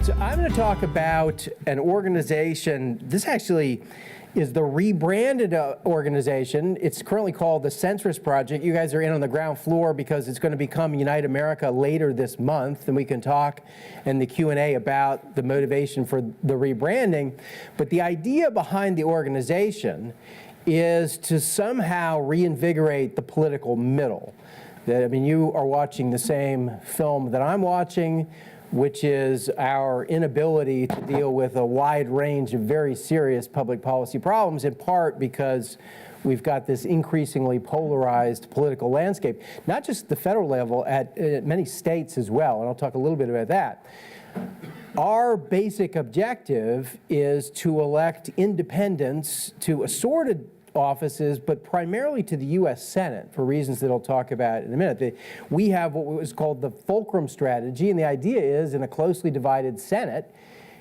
So I'm going to talk about an organization. This actually is the rebranded organization. It's currently called the Census Project. You guys are in on the ground floor because it's going to become UniteAmerica later this month, and we can talk in the Q&A about the motivation for the rebranding. But the idea behind the organization is to somehow reinvigorate the political middle. I mean, you are watching the same film that I'm watching, which is our inability to deal with a wide range of very serious public policy problems, in part because we've got this increasingly polarized political landscape, not just at the federal level, at many states as well, and I'll talk a little bit about that. Our basic objective is to elect independents to assorted offices, but primarily to the U.S. Senate for reasons that I'll talk about in a minute. We have what was called the fulcrum strategy, and the idea is in a closely divided Senate,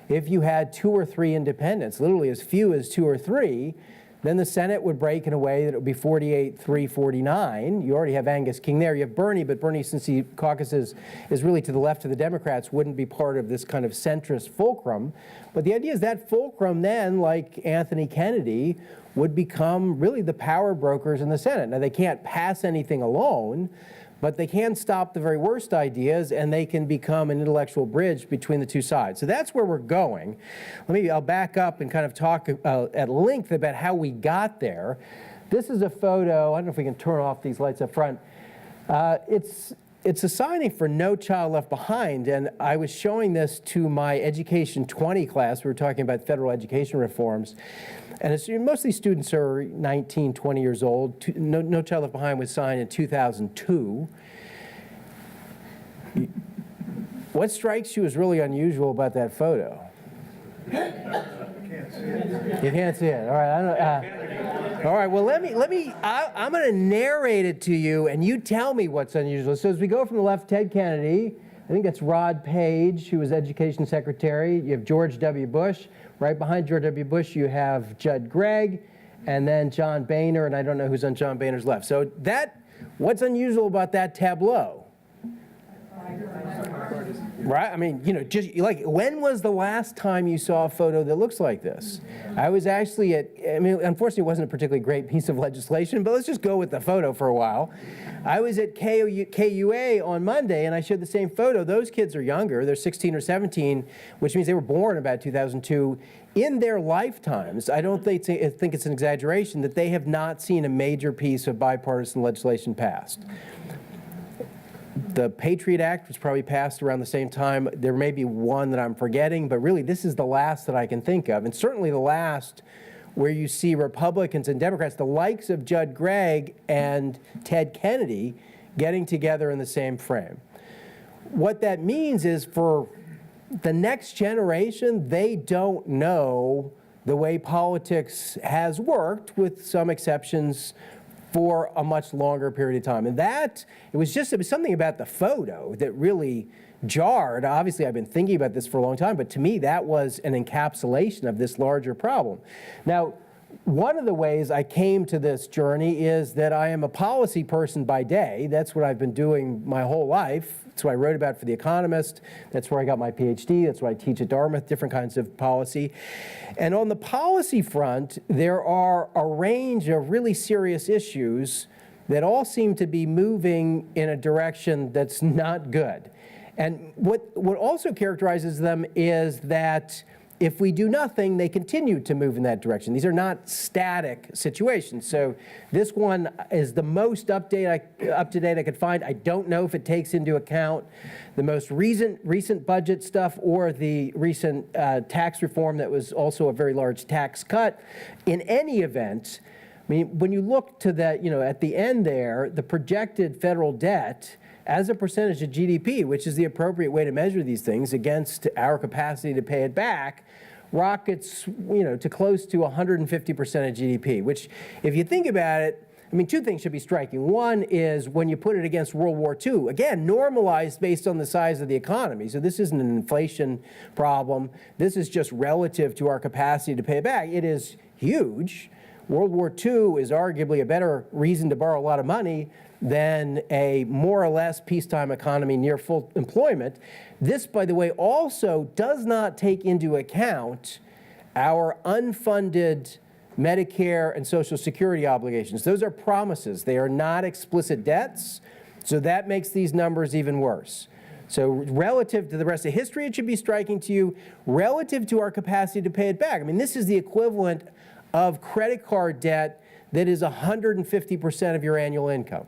if you had 2 or 3 independents, literally as few as 2 or 3, then the Senate would break in a way that it would be 48-3-49. You already have Angus King there. You have Bernie, but Bernie, since he caucuses is really to the left of the Democrats, wouldn't be part of this kind of centrist fulcrum. But the idea is that fulcrum then, like Anthony Kennedy, would become really the power brokers in the Senate. Now, they can't pass anything alone, but they can stop the very worst ideas, and they can become an intellectual bridge between the two sides. So that's where we're going. I'll back up and kind of talk at length about how we got there. This is a photo. I don't know if we can turn off these lights up front. It's a signing for No Child Left Behind, and I was showing this to my Education 20 class. We were talking about federal education reforms, and most of these students are 19, 20 years old. No Child Left Behind was signed in 2002. What strikes you as really unusual about that photo? You can't see it. All right. All right. Well, I'm going to narrate it to you, and you tell me what's unusual. So as we go from the left, Ted Kennedy. I think that's Rod Page, who was Education Secretary. You have George W. Bush. Right behind George W. Bush, you have Judd Gregg, and then John Boehner, and I don't know who's on John Boehner's left. So what's unusual about that tableau? Right? I mean, just like, when was the last time you saw a photo that looks like this? I was actually unfortunately, it wasn't a particularly great piece of legislation, but let's just go with the photo for a while. I was at KUA on Monday, and I showed the same photo. Those kids are younger. They're 16 or 17, which means they were born about 2002. In their lifetimes, I don't think it's an exaggeration that they have not seen a major piece of bipartisan legislation passed. The Patriot Act was probably passed around the same time. There may be one that I'm forgetting, but really this is the last that I can think of, and certainly the last where you see Republicans and Democrats, the likes of Judd Gregg and Ted Kennedy, getting together in the same frame. What that means is for the next generation, they don't know the way politics has worked, with some exceptions, for a much longer period of time. And it was something about the photo that really jarred. Obviously, I've been thinking about this for a long time, but to me, that was an encapsulation of this larger problem. Now, one of the ways I came to this journey is that I am a policy person by day. That's what I've been doing my whole life. That's what I wrote about for The Economist. That's where I got my PhD. That's what I teach at Dartmouth, different kinds of policy. And on the policy front, there are a range of really serious issues that all seem to be moving in a direction that's not good. And what also characterizes them is that if we do nothing, they continue to move in that direction. These are not static situations. So this one is the most up-to-date I could find. I don't know if it takes into account the most recent budget stuff or the recent tax reform that was also a very large tax cut. In any event, I mean, when you look to that, at the end there, the projected federal debt as a percentage of GDP, which is the appropriate way to measure these things against our capacity to pay it back, rockets, to close to 150% of GDP, which, if you think about it, I mean, 2 things should be striking. One is when you put it against World War II, again, normalized based on the size of the economy. So this isn't an inflation problem. This is just relative to our capacity to pay it back. It is huge. World War II is arguably a better reason to borrow a lot of money than a more or less peacetime economy near full employment. This, by the way, also does not take into account our unfunded Medicare and Social Security obligations. Those are promises. They are not explicit debts, so that makes these numbers even worse. So relative to the rest of history, it should be striking to you. Relative to our capacity to pay it back, I mean, this is the equivalent of credit card debt that is 150% of your annual income.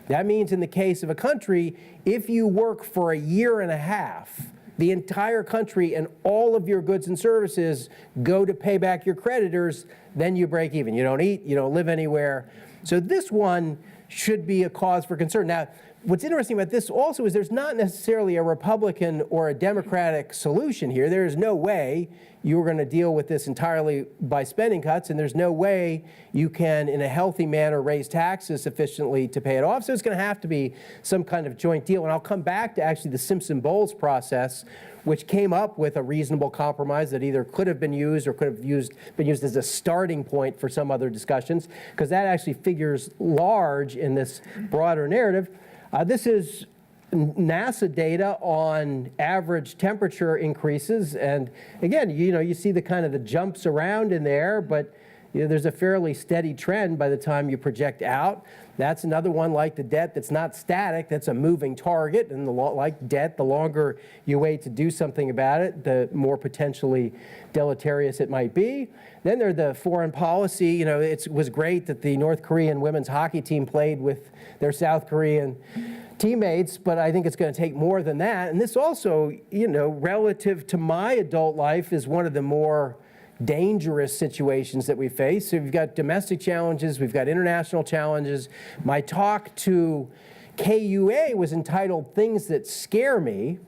That means in the case of a country, if you work for a year and a half, the entire country and all of your goods and services go to pay back your creditors, then you break even. You don't eat, you don't live anywhere. So this one should be a cause for concern. Now, what's interesting about this also is there's not necessarily a Republican or a Democratic solution here. There is no way you're going to deal with this entirely by spending cuts, and there's no way you can, in a healthy manner, raise taxes sufficiently to pay it off. So it's going to have to be some kind of joint deal. And I'll come back to actually the Simpson-Bowles process, which came up with a reasonable compromise that either could have been used or could have been used as a starting point for some other discussions, because that actually figures large in this broader narrative. This is NASA data on average temperature increases, and again, you see the kind of the jumps around in there, but there's a fairly steady trend by the time you project out. That's another one like the debt that's not static, that's a moving target, and like debt, the longer you wait to do something about it, the more potentially deleterious it might be. Then there's the foreign policy. It was great that the North Korean women's hockey team played with their South Korean teammates, but I think it's going to take more than that. And this also, relative to my adult life, is one of the more dangerous situations that we face. So we've got domestic challenges, we've got international challenges. My talk to KUA was entitled Things That Scare Me,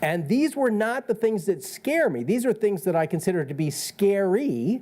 and these were not the things that scare me. These are things that I consider to be scary,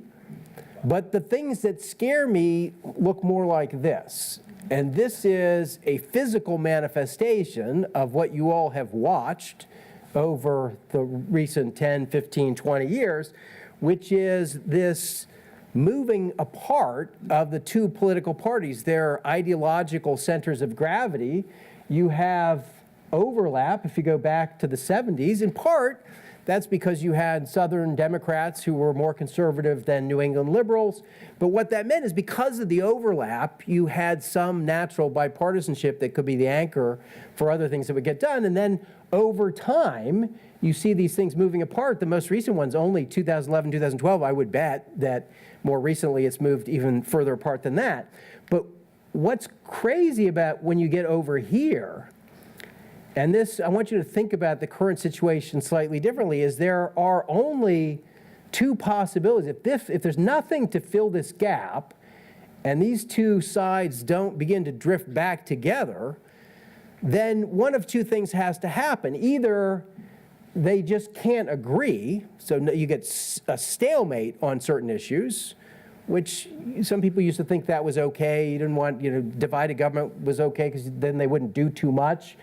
but the things that scare me look more like this. And this is a physical manifestation of what you all have watched over the recent 10, 15, 20 years, which is this moving apart of the two political parties, their ideological centers of gravity. You have overlap if you go back to the 70s. In part, that's because you had Southern Democrats who were more conservative than New England liberals. But what that meant is because of the overlap, you had some natural bipartisanship that could be the anchor for other things that would get done. And then over time, you see these things moving apart. The most recent ones, only 2011, 2012, I would bet that more recently it's moved even further apart than that. But what's crazy about when you get over here, and this, I want you to think about the current situation slightly differently, is there are only two possibilities. If there's nothing to fill this gap, and these two sides don't begin to drift back together, then one of two things has to happen. Either they just can't agree, so you get a stalemate on certain issues, which some people used to think that was okay. You didn't want, divided government was okay because then they wouldn't do too much.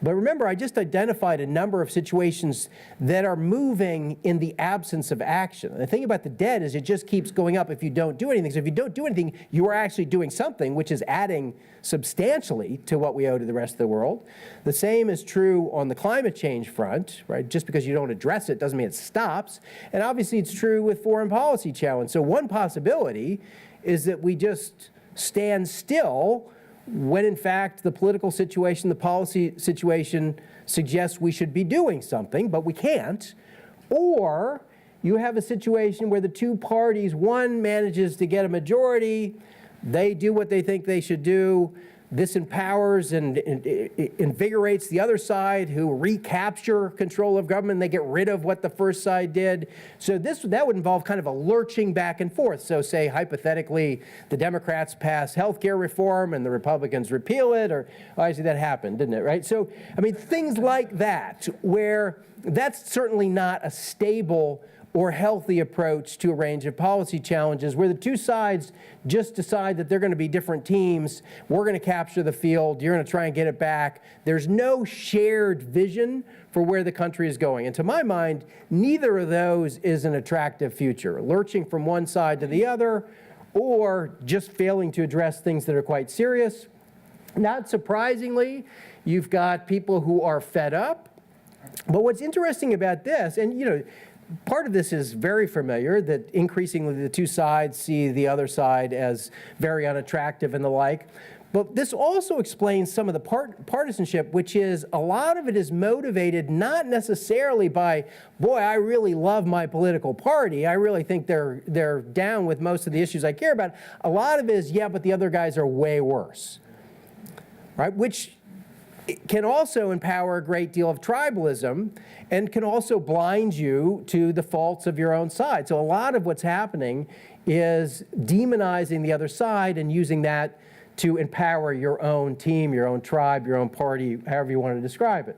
But remember, I just identified a number of situations that are moving in the absence of action. And the thing about the debt is it just keeps going up if you don't do anything. So if you don't do anything, you are actually doing something, which is adding substantially to what we owe to the rest of the world. The same is true on the climate change front, right? Just because you don't address it doesn't mean it stops. And obviously it's true with foreign policy challenge. So one possibility is that we just stand still when in fact the political situation, the policy situation suggests we should be doing something, but we can't. Or you have a situation where the two parties, one manages to get a majority, they do what they think they should do, this empowers and invigorates the other side who recapture control of government. They get rid of what the first side did. So that would involve kind of a lurching back and forth. So say hypothetically the Democrats pass health care reform and the Republicans repeal it, or obviously that happened, didn't it, right? So, I mean, things like that, where that's certainly not a stable or healthy approach to a range of policy challenges, where the two sides just decide that they're going to be different teams. We're going to capture the field. You're going to try and get it back. There's no shared vision for where the country is going. And to my mind, neither of those is an attractive future. Lurching from one side to the other, or just failing to address things that are quite serious. Not surprisingly, you've got people who are fed up. But what's interesting about this, and part of this is very familiar, that increasingly the two sides see the other side as very unattractive and the like. But this also explains some of the partisanship, which is a lot of it is motivated not necessarily by, boy, I really love my political party. I really think they're down with most of the issues I care about. A lot of it is, yeah, but the other guys are way worse, right? Which can also empower a great deal of tribalism and can also blind you to the faults of your own side. So a lot of what's happening is demonizing the other side and using that to empower your own team, your own tribe, your own party, however you want to describe it.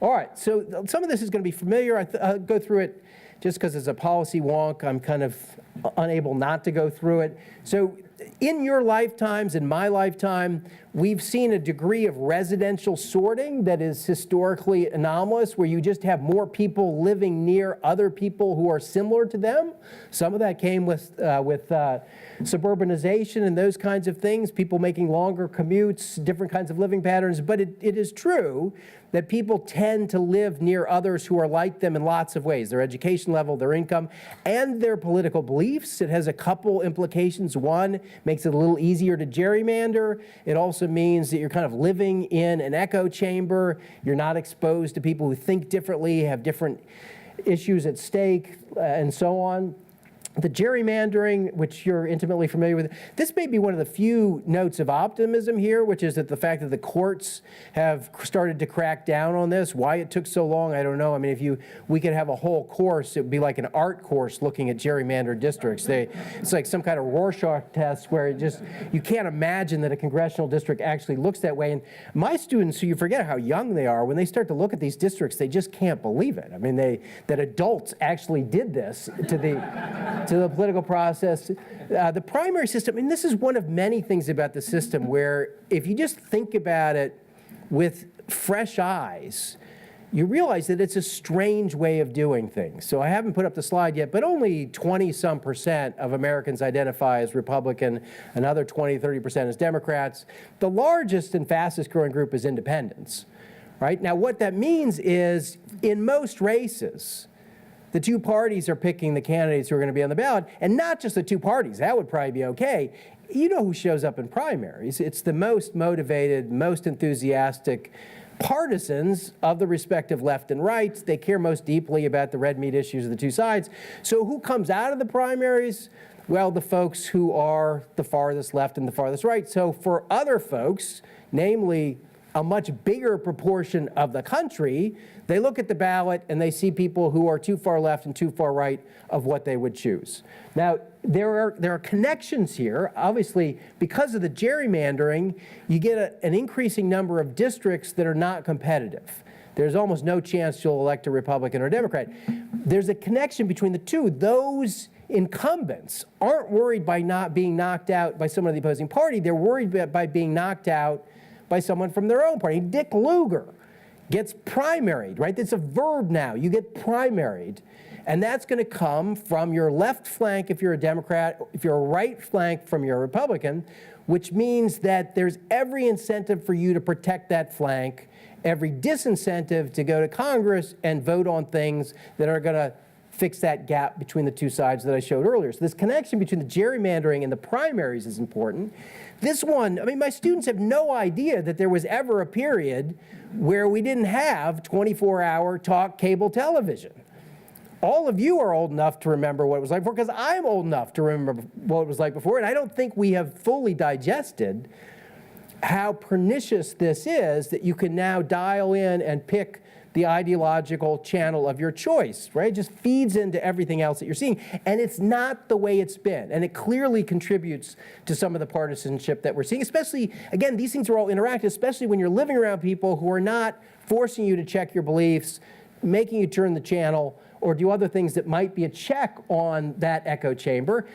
All right, so some of this is going to be familiar. I'll go through it just because as a policy wonk, I'm kind of unable not to go through it. So in your lifetimes, in my lifetime, we've seen a degree of residential sorting that is historically anomalous, where you just have more people living near other people who are similar to them. Some of that came with suburbanization and those kinds of things, people making longer commutes, different kinds of living patterns. But it is true that people tend to live near others who are like them in lots of ways, their education level, their income, and their political beliefs. It has a couple implications. One, makes it a little easier to gerrymander. It also means that you're kind of living in an echo chamber. You're not exposed to people who think differently, have different issues at stake, and so on. The gerrymandering, which you're intimately familiar with, this may be one of the few notes of optimism here, which is that the fact that the courts have started to crack down on this. Why it took so long, I don't know. I mean, we could have a whole course, it would be like an art course looking at gerrymandered districts. It's like some kind of Rorschach test where you can't imagine that a congressional district actually looks that way. And my students, who you forget how young they are, when they start to look at these districts, they just can't believe it. I mean, that adults actually did this to the political process. The primary system, and this is one of many things about the system where if you just think about it with fresh eyes, you realize that it's a strange way of doing things. So I haven't put up the slide yet, but only 20-some% of Americans identify as Republican, another 20-30% as Democrats. The largest and fastest growing group is independents, right? Now what that means is in most races, the two parties are picking the candidates who are going to be on the ballot, and not just the two parties. That would probably be okay. You know who shows up in primaries. It's the most motivated, most enthusiastic partisans of the respective left and right. They care most deeply about the red meat issues of the two sides. So who comes out of the primaries? Well, the folks who are the farthest left and the farthest right. So for other folks, namely a much bigger proportion of the country, they look at the ballot and they see people who are too far left and too far right of what they would choose. Now, there are connections here. Obviously, because of the gerrymandering, you get an increasing number of districts that are not competitive. There's almost no chance you'll elect a Republican or a Democrat. There's a connection between the two. Those incumbents aren't worried by not being knocked out by someone of the opposing party. They're worried by being knocked out by someone from their own party. Dick Lugar gets primaried, right? It's a verb now. You get primaried. And that's going to come from your left flank if you're a Democrat, if you're a right flank from your Republican, which means that there's every incentive for you to protect that flank, every disincentive to go to Congress and vote on things that are going to fix that gap between the two sides that I showed earlier. So this connection between the gerrymandering and the primaries is important. This one, I mean, my students have no idea that there was ever a period where we didn't have 24-hour talk cable television. All of you are old enough to remember what it was like before, because I'm old enough to remember what it was like before, and I don't think we have fully digested how pernicious this is, that you can now dial in and pick the ideological channel of your choice, right? It just feeds into everything else that you're seeing. And it's not the way it's been. And it clearly contributes to some of the partisanship that we're seeing, especially, again, these things are all interactive, especially when you're living around people who are not forcing you to check your beliefs, making you turn the channel, or do other things that might be a check on that echo chamber.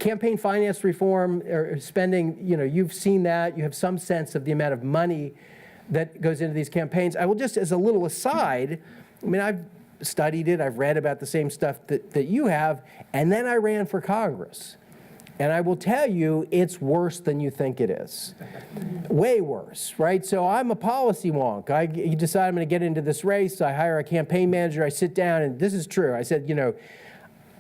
Campaign finance reform or spending, you've seen that. You have some sense of the amount of money that goes into these campaigns. I will just, as a little aside, I mean, I've studied it, I've read about the same stuff that you have, and then I ran for Congress. And I will tell you, it's worse than you think it is. Way worse, right? So I'm a policy wonk. You decide I'm going to get into this race. I hire a campaign manager. I sit down, and this is true. I said,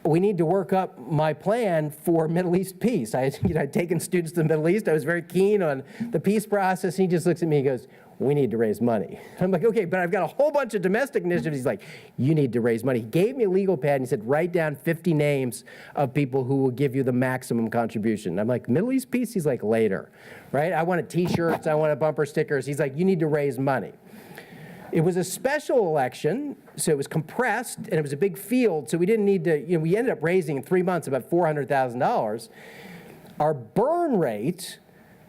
we need to work up my plan for Middle East peace. I'd taken students to the Middle East. I was very keen on the peace process. He just looks at me and goes, we need to raise money. I'm like, okay, but I've got a whole bunch of domestic initiatives. He's like, you need to raise money. He gave me a legal pad and he said, write down 50 names of people who will give you the maximum contribution. I'm like, Middle East peace? He's like, later, right? I wanted t-shirts, I wanted bumper stickers. He's like, you need to raise money. It was a special election, so it was compressed, and it was a big field, so we didn't need to, we ended up raising in 3 months about $400,000. Our burn rate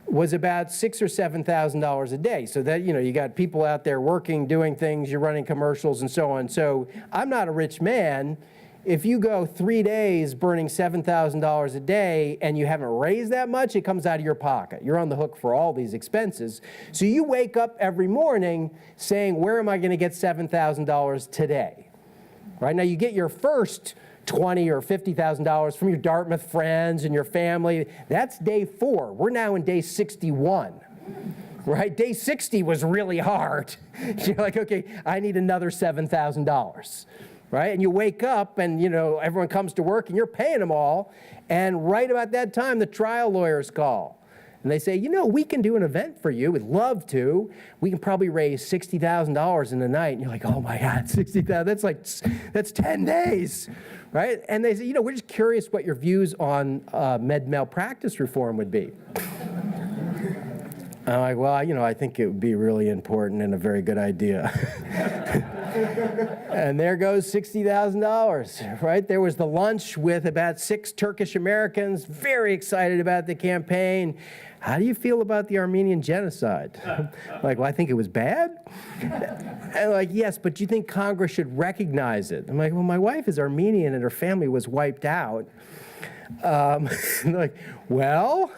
was about $6,000 or $7,000 a day. So that, you got people out there working, doing things, you're running commercials and so on. So I'm not a rich man. If you go 3 days burning $7,000 a day and you haven't raised that much, it comes out of your pocket. You're on the hook for all these expenses. So you wake up every morning saying, where am I going to get $7,000 today? Right now you get your first $20,000 or $50,000 from your Dartmouth friends and your family. That's day 4. We're now in day 61, right? Day 60 was really hard. You're like, okay, I need another $7,000, right? And you wake up and, everyone comes to work and you're paying them all. And right about that time, the trial lawyers call. And they say, we can do an event for you. We'd love to. We can probably raise $60,000 in a night. And you're like, oh my God, $60,000, that's 10 days, right? And they say, we're just curious what your views on med malpractice reform would be. I'm like, well, I think it would be really important and a very good idea. And there goes $60,000, right? There was the lunch with about 6 Turkish Americans, very excited about the campaign. How do you feel about the Armenian genocide? Like, well, I think it was bad. And like, yes, but you think Congress should recognize it? I'm like, well, my wife is Armenian and her family was wiped out. Like, well,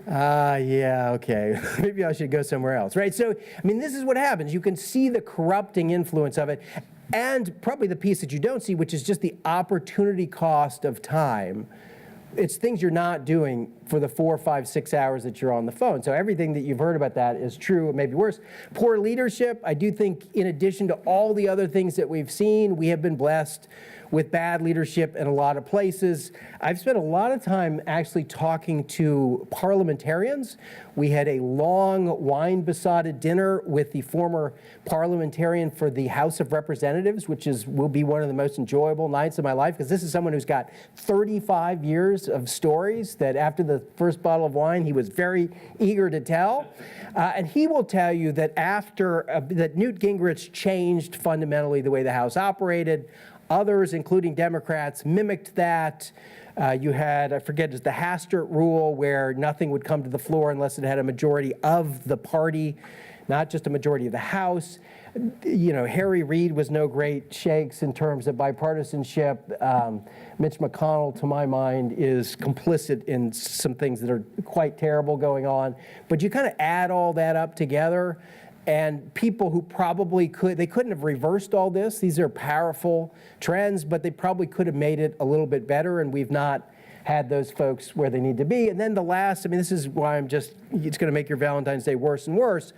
yeah, okay, maybe I should go somewhere else, right? So, this is what happens. You can see the corrupting influence of it, and probably the piece that you don't see, which is just the opportunity cost of time. It's things you're not doing for the 4, 5, 6 hours that you're on the phone. So everything that you've heard about that is true, or maybe worse. Poor leadership, I do think in addition to all the other things that we've seen, we have been blessed with bad leadership in a lot of places. I've spent a lot of time actually talking to parliamentarians. We had a long wine-besotted dinner with the former parliamentarian for the House of Representatives, which will be one of the most enjoyable nights of my life, because this is someone who's got 35 years of stories that after the first bottle of wine, he was very eager to tell. And he will tell you that after that Newt Gingrich changed fundamentally the way the House operated. Others, including Democrats, mimicked that. You had, I forget, it's the Hastert rule, where nothing would come to the floor unless it had a majority of the party, not just a majority of the House. Harry Reid was no great shakes in terms of bipartisanship. Mitch McConnell, to my mind, is complicit in some things that are quite terrible going on. But you kind of add all that up together, and people who probably they couldn't have reversed all this. These are powerful trends, but they probably could have made it a little bit better, and we've not had those folks where they need to be. And then the last, this is why it's going to make your Valentine's Day worse and worse.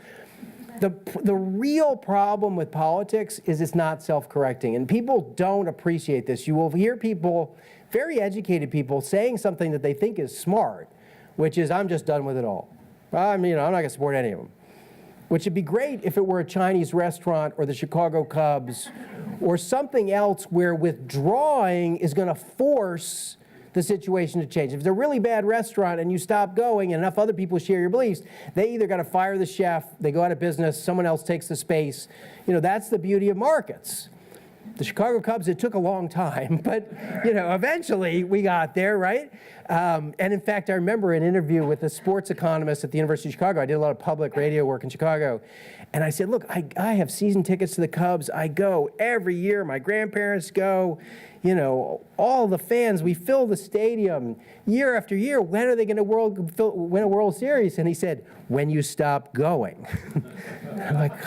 The real problem with politics is it's not self-correcting, and people don't appreciate this. You will hear people, very educated people, saying something that they think is smart, which is, I'm just done with it all. I'm not going to support any of them. Which would be great if it were a Chinese restaurant or the Chicago Cubs or something else where withdrawing is going to force the situation to change. If it's a really bad restaurant and you stop going and enough other people share your beliefs, they either got to fire the chef, they go out of business, someone else takes the space. That's the beauty of markets. The Chicago Cubs, it took a long time, but eventually we got there, right? And in fact, I remember an interview with a sports economist at the University of Chicago. I did a lot of public radio work in Chicago. And I said, look, I have season tickets to the Cubs. I go every year. My grandparents go. you know, all the fans, we fill the stadium year after year. When are they going to win a World Series? And he said, when you stop going. I'm like,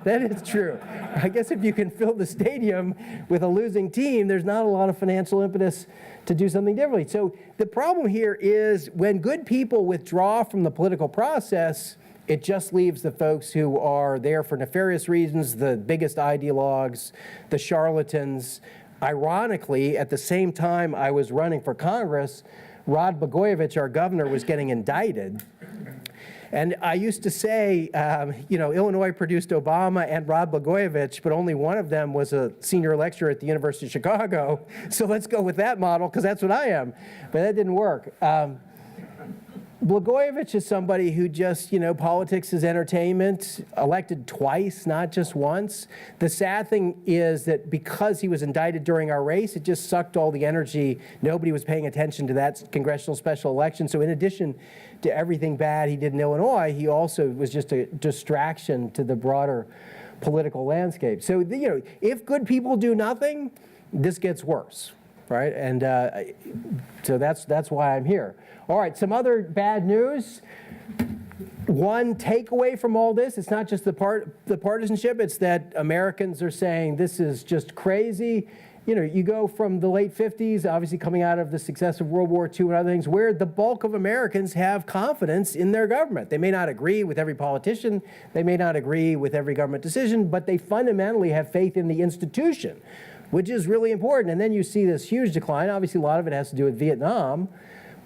that is true. I guess if you can fill the stadium with a losing team, there's not a lot of financial impetus to do something differently. So the problem here is when good people withdraw from the political process, it just leaves the folks who are there for nefarious reasons, the biggest ideologues, the charlatans. Ironically, at the same time I was running for Congress, Rod Blagojevich, our governor, was getting indicted. And I used to say, you know, Illinois produced Obama and Rod Blagojevich, but only one of them was a senior lecturer at the University of Chicago. So let's go with that model, because that's what I am. But that didn't work. Blagojevich is somebody who just, you know, politics is entertainment, elected twice, not just once. The sad thing is that because he was indicted during our race, it just sucked all the energy. Nobody was paying attention to that congressional special election. So in addition to everything bad he did in Illinois, he also was just a distraction to the broader political landscape. So, you know, if good people do nothing, this gets worse, right? And so that's why I'm here. All right, some other bad news. One takeaway from all this, it's not just the partisanship, it's that Americans are saying this is just crazy. You know, you go from the late 50s, obviously coming out of the success of World War II and other things, where the bulk of Americans have confidence in their government. They may not agree with every politician, they may not agree with every government decision, but they fundamentally have faith in the institution, which is really important. And then you see this huge decline. Obviously, a lot of it has to do with Vietnam.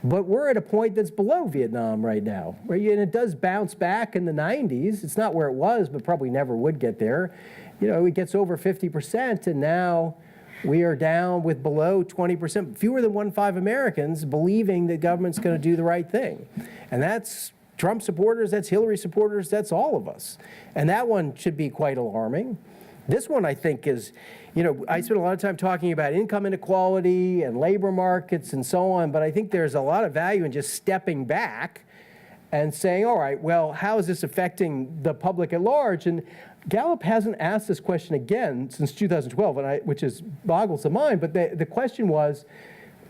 But we're at a point that's below Vietnam right now, right? And it does bounce back in the 90s. It's not where it was, but probably never would get there. You know, it gets over 50%, and now we are down with below 20%, fewer than 1 in 5 Americans believing that government's going to do the right thing. And that's Trump supporters, that's Hillary supporters, that's all of us. And that one should be quite alarming. This one, I think, is, you know, I spent a lot of time talking about income inequality and labor markets and so on, but I think there's a lot of value in just stepping back and saying, all right, well, how is this affecting the public at large? And Gallup hasn't asked this question again since 2012, which boggles the mind, but the question was,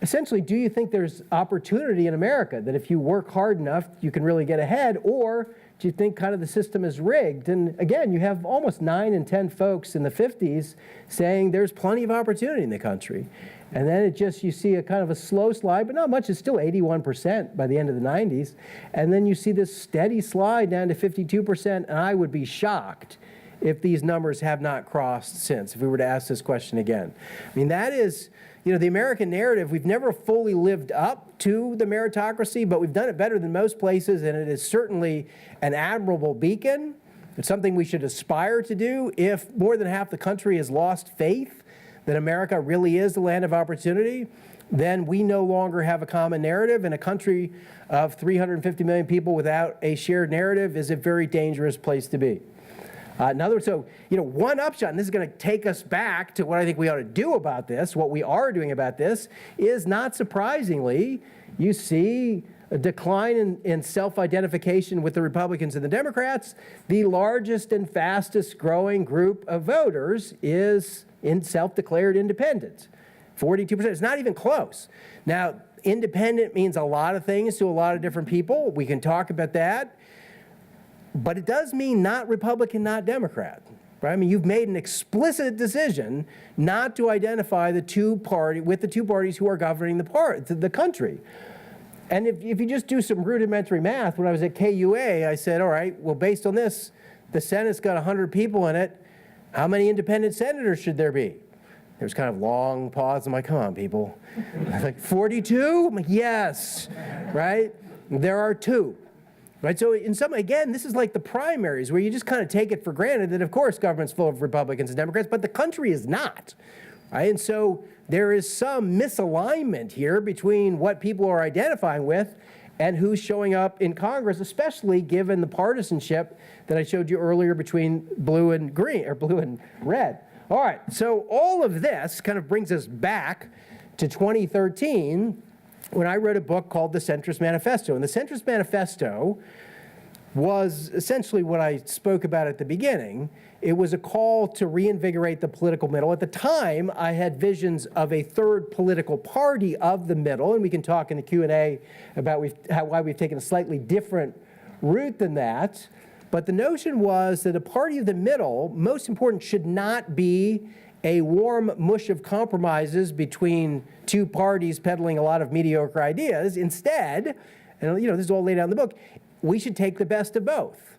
essentially, do you think there's opportunity in America, that if you work hard enough, you can really get ahead, or do you think kind of the system is rigged? And again, you have almost 9 in 10 folks in the 50s saying there's plenty of opportunity in the country. And then you see a kind of a slow slide, but not much. It's still 81% by the end of the 90s. And then you see this steady slide down to 52%, and I would be shocked if these numbers have not crossed since, if we were to ask this question again. I mean, that is, you know, the American narrative, we've never fully lived up to the meritocracy, but we've done it better than most places, and it is certainly an admirable beacon. It's something we should aspire to do. If more than half the country has lost faith that America really is the land of opportunity, then we no longer have a common narrative, and a country of 350 million people without a shared narrative is a very dangerous place to be. In other words, so, you know, one upshot, and this is going to take us back to what I think we ought to do about this, what we are doing about this, is not surprisingly, you see a decline in self-identification with the Republicans and the Democrats. The largest and fastest growing group of voters is in self-declared independent, 42%. It's not even close. Now, independent means a lot of things to a lot of different people. We can talk about that. But it does mean not Republican, not Democrat, right? I mean, you've made an explicit decision not to identify with the two parties who are governing the country. And if you just do some rudimentary math, when I was at KUA, I said, all right, well, based on this, the Senate's got 100 people in it. How many independent senators should there be? There was kind of long pause. I'm like, come on, people. I was like, 42? I'm like, yes, right? There are 2. Right, so again, this is like the primaries where you just kind of take it for granted that, of course, government's full of Republicans and Democrats, but the country is not. Right? And so there is some misalignment here between what people are identifying with and who's showing up in Congress, especially given the partisanship that I showed you earlier between blue and green, or blue and red. All right, so all of this kind of brings us back to 2013, when I wrote a book called The Centrist Manifesto. And the Centrist Manifesto was essentially what I spoke about at the beginning. It was a call to reinvigorate the political middle. At the time, I had visions of a third political party of the middle, and we can talk in the Q&A about why we've taken a slightly different route than that. But the notion was that a party of the middle, most important, should not be a warm mush of compromises between two parties peddling a lot of mediocre ideas. Instead, and this is all laid out in the book, we should take the best of both.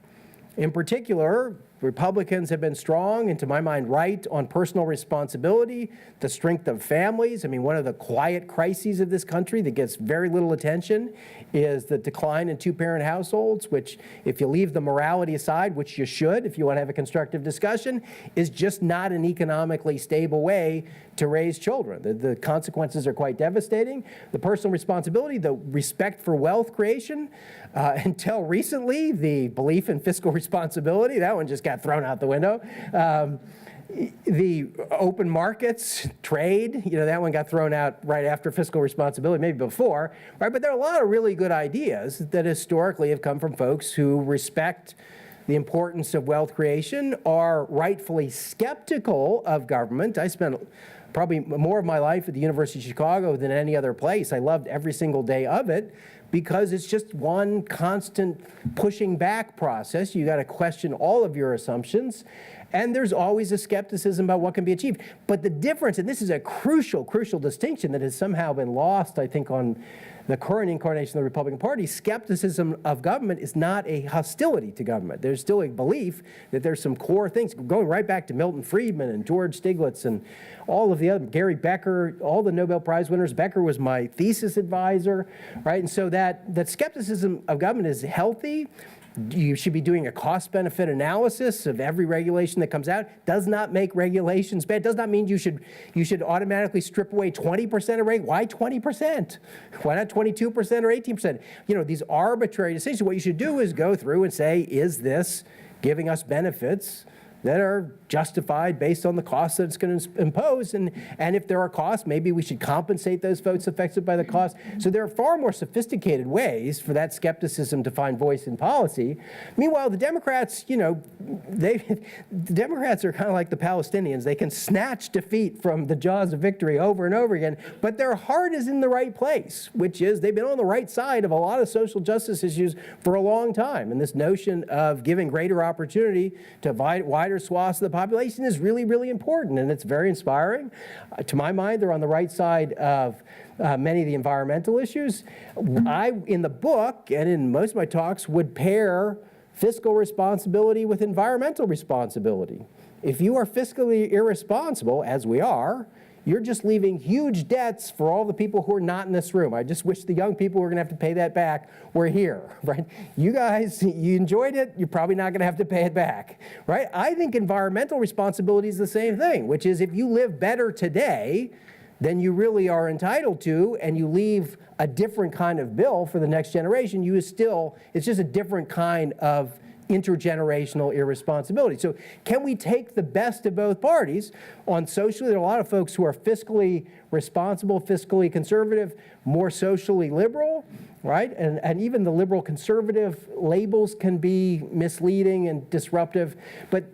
In particular, Republicans have been strong and, to my mind, right on personal responsibility, the strength of families. I mean, one of the quiet crises of this country that gets very little attention is the decline in two-parent households, which, if you leave the morality aside, which you should if you want to have a constructive discussion, is just not an economically stable way to raise children. The consequences are quite devastating. The personal responsibility, the respect for wealth creation, until recently, the belief in fiscal responsibility, that one just got thrown out the window. The open markets, trade, that one got thrown out right after fiscal responsibility, maybe before, right? But there are a lot of really good ideas that historically have come from folks who respect the importance of wealth creation, are rightfully skeptical of government. I spent probably more of my life at the University of Chicago than any other place. I loved every single day of it because it's just one constant pushing back process. You got to question all of your assumptions, and there's always a skepticism about what can be achieved. But the difference, and this is a crucial distinction that has somehow been lost, I think, on the current incarnation of the Republican Party, skepticism of government is not a hostility to government. There's still a belief that there's some core things, going right back to Milton Friedman and George Stiglitz and all of the other, Gary Becker, all the Nobel Prize winners. Becker was my thesis advisor, right? And so that skepticism of government is healthy. You should be doing a cost-benefit analysis of every regulation that comes out. Does not make regulations bad. Does not mean you should automatically strip away 20% of reg. Why 20%? Why not 22% or 18%? These arbitrary decisions. What you should do is go through and say, is this giving us benefits that are justified based on the costs that it's going to impose? And if there are costs, maybe we should compensate those folks affected by the cost. So there are far more sophisticated ways for that skepticism to find voice in policy. Meanwhile, the Democrats, the Democrats are kind of like the Palestinians. They can snatch defeat from the jaws of victory over and over again, but their heart is in the right place, which is they've been on the right side of a lot of social justice issues for a long time. And this notion of giving greater opportunity to wider swaths of the population is really, really important, and it's very inspiring. To my mind, they're on the right side of many of the environmental issues. I, in the book and in most of my talks, would pair fiscal responsibility with environmental responsibility. If you are fiscally irresponsible, as we are, you're just leaving huge debts for all the people who are not in this room. I just wish the young people who are going to have to pay that back were here, right? You guys, you enjoyed it. You're probably not going to have to pay it back, right? I think environmental responsibility is the same thing, which is if you live better today than you really are entitled to, and you leave a different kind of bill for the next generation, it's just a different kind of intergenerational irresponsibility. So can we take the best of both parties? On socially, there are a lot of folks who are fiscally responsible, fiscally conservative, more socially liberal, right? And even the liberal conservative labels can be misleading and disruptive. But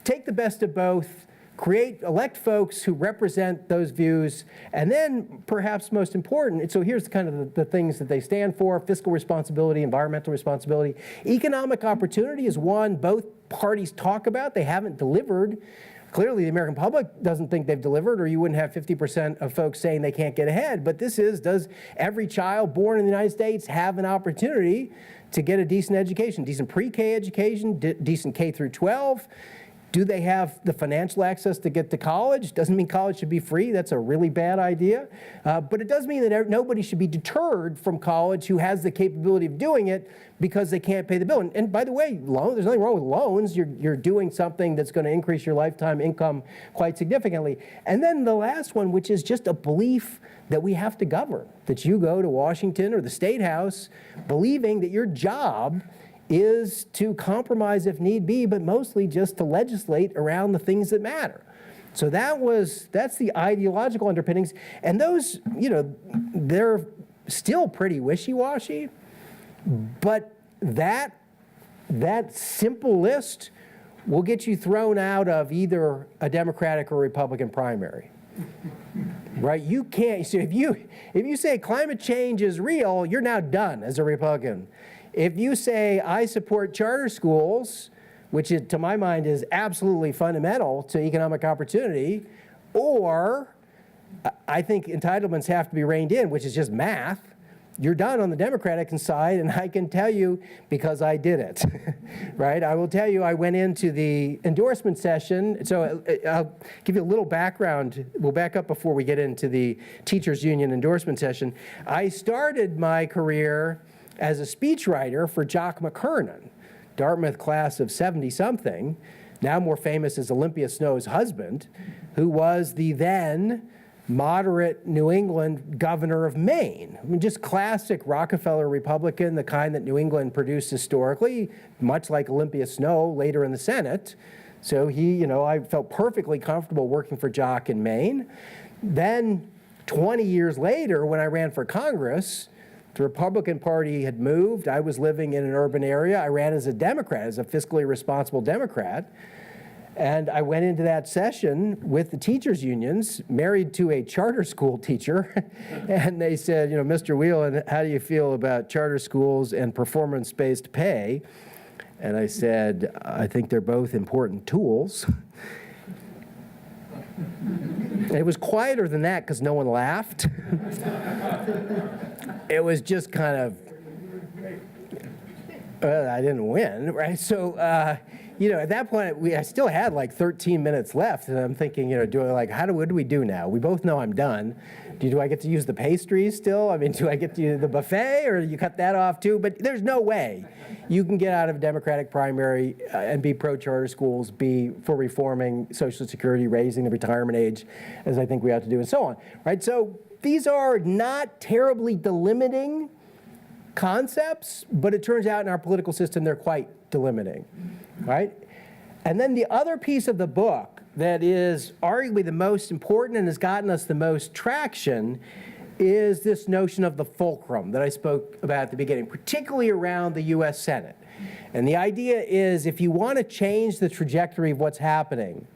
take the best of both, elect folks who represent those views, and then perhaps most important, so here's kind of the things that they stand for: fiscal responsibility, environmental responsibility. Economic opportunity is one both parties talk about. They haven't delivered. Clearly, the American public doesn't think they've delivered, or you wouldn't have 50% of folks saying they can't get ahead. But this is, does every child born in the United States have an opportunity to get a decent education, decent pre-K education, decent K through 12? Do they have the financial access to get to college? Doesn't mean college should be free. That's a really bad idea. But it does mean that nobody should be deterred from college who has the capability of doing it because they can't pay the bill. And by the way, there's nothing wrong with loans. You're doing something that's going to increase your lifetime income quite significantly. And then the last one, which is just a belief that we have to govern, that you go to Washington or the State House believing that your job is to compromise if need be, but mostly just to legislate around the things that matter. So that's the ideological underpinnings. And those, they're still pretty wishy-washy, but that that simple list will get you thrown out of either a Democratic or Republican primary. Right? You can't, so if you say climate change is real, you're now done as a Republican. If you say I support charter schools, which to my mind is absolutely fundamental to economic opportunity, or I think entitlements have to be reined in, which is just math, you're done on the Democratic side, and I can tell you because I did it, right? I will tell you I went into the endorsement session, so I'll give you a little background. We'll back up before we get into the teachers union endorsement session. I started my career as a speechwriter for Jock McKernan, Dartmouth class of 70-something, now more famous as Olympia Snow's husband, who was the then moderate New England governor of Maine. I mean, just classic Rockefeller Republican, the kind that New England produced historically, much like Olympia Snow later in the Senate. So I felt perfectly comfortable working for Jock in Maine. Then 20 years later, when I ran for Congress, the Republican Party had moved. I was living in an urban area. I ran as a Democrat, as a fiscally responsible Democrat. And I went into that session with the teachers unions, married to a charter school teacher, and they said, Mr. Whelan, how do you feel about charter schools and performance-based pay? And I said, I think they're both important tools. It was quieter than that because no one laughed. It was just kind of, I didn't win, right? So, at that point, I still had like 13 minutes left, and I'm thinking, what do we do now? We both know I'm done. Do I get to use the pastries still? I mean, do I get to use the buffet, or do you cut that off too? But there's no way you can get out of a Democratic primary and be pro-charter schools, be for reforming Social Security, raising the retirement age, as I think we ought to do, and so on, right? So these are not terribly delimiting concepts, but it turns out in our political system they're quite delimiting, right? And then the other piece of the book that is arguably the most important and has gotten us the most traction is this notion of the fulcrum that I spoke about at the beginning, particularly around the US Senate. And the idea is if you want to change the trajectory of what's happening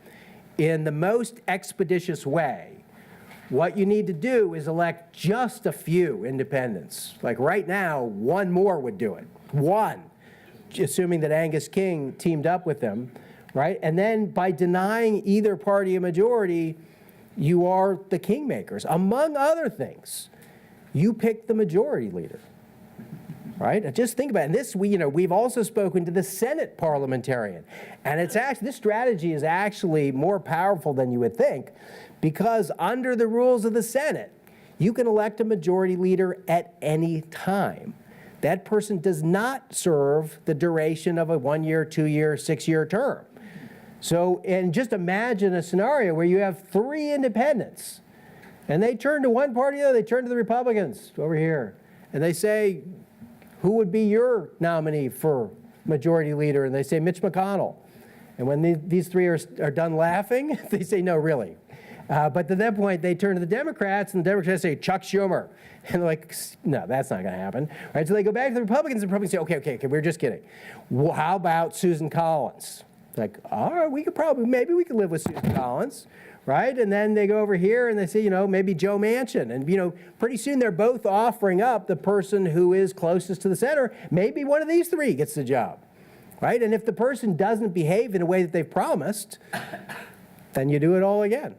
in the most expeditious way, what you need to do is elect just a few independents. Like right now, one more would do it. One, assuming that Angus King teamed up with them, right? And then by denying either party a majority, you are the kingmakers. Among other things, you pick the majority leader, right? And just think about it. And this, we've also spoken to the Senate parliamentarian. And it's actually, this strategy is actually more powerful than you would think, because under the rules of the Senate, you can elect a majority leader at any time. That person does not serve the duration of a 1-year, 2-year, 6-year term. So, and just imagine a scenario where you have 3 independents, and they turn to one party, or they turn to the Republicans over here, and they say, who would be your nominee for majority leader? And they say, Mitch McConnell. And when these 3 are done laughing, they say, no, really. But at that point, they turn to the Democrats, and the Democrats say, Chuck Schumer. And they're like, no, that's not going to happen. Right? So they go back to the Republicans, and the Republicans say, okay, we're just kidding. Well, how about Susan Collins? Like, all right, maybe we could live with Susan Collins, right? And then they go over here, and they say, maybe Joe Manchin. And, pretty soon they're both offering up the person who is closest to the center. Maybe one of these 3 gets the job, right? And if the person doesn't behave in a way that they've promised, then you do it all again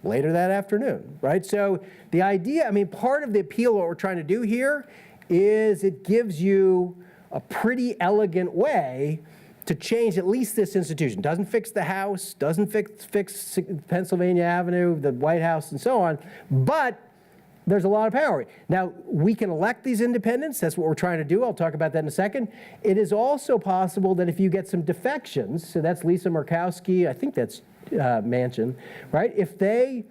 later that afternoon, right? So the idea, part of the appeal of what we're trying to do here is it gives you a pretty elegant way to change at least this institution. Doesn't fix the House, doesn't fix Pennsylvania Avenue, the White House, and so on, but there's a lot of power. Now, we can elect these independents. That's what we're trying to do. I'll talk about that in a second. It is also possible that if you get some defections, so that's Lisa Murkowski, I think that's Manchin, right? If they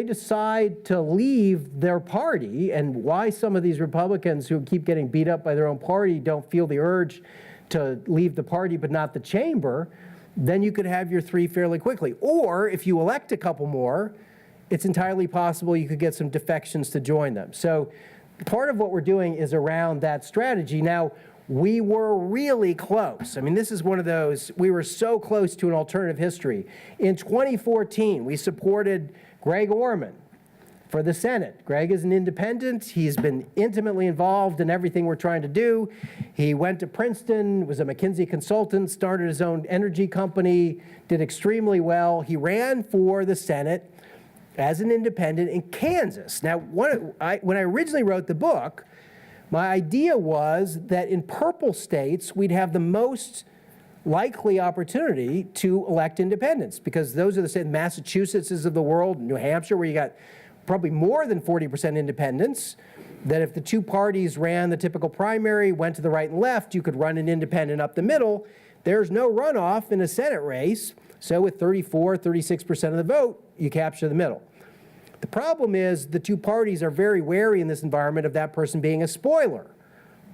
decide to leave their party, and why some of these Republicans who keep getting beat up by their own party don't feel the urge to leave the party but not the chamber, then you could have your 3 fairly quickly. Or if you elect a couple more, it's entirely possible you could get some defections to join them. So part of what we're doing is around that strategy. Now, we were really close. I mean, this is one of those, we were so close to an alternative history. In 2014, we supported Greg Orman for the Senate. Greg is an independent. He's been intimately involved in everything we're trying to do. He went to Princeton, was a McKinsey consultant, started his own energy company, did extremely well. He ran for the Senate as an independent in Kansas. Now, when I originally wrote the book, my idea was that in purple states, we'd have the most likely opportunity to elect independents, because those are the states, Massachusetts is of the world, New Hampshire, where you got probably more than 40% independents, that if the two parties ran the typical primary, went to the right and left, you could run an independent up the middle. There's no runoff in a Senate race, so with 34, 36% of the vote, you capture the middle. The problem is the two parties are very wary in this environment of that person being a spoiler,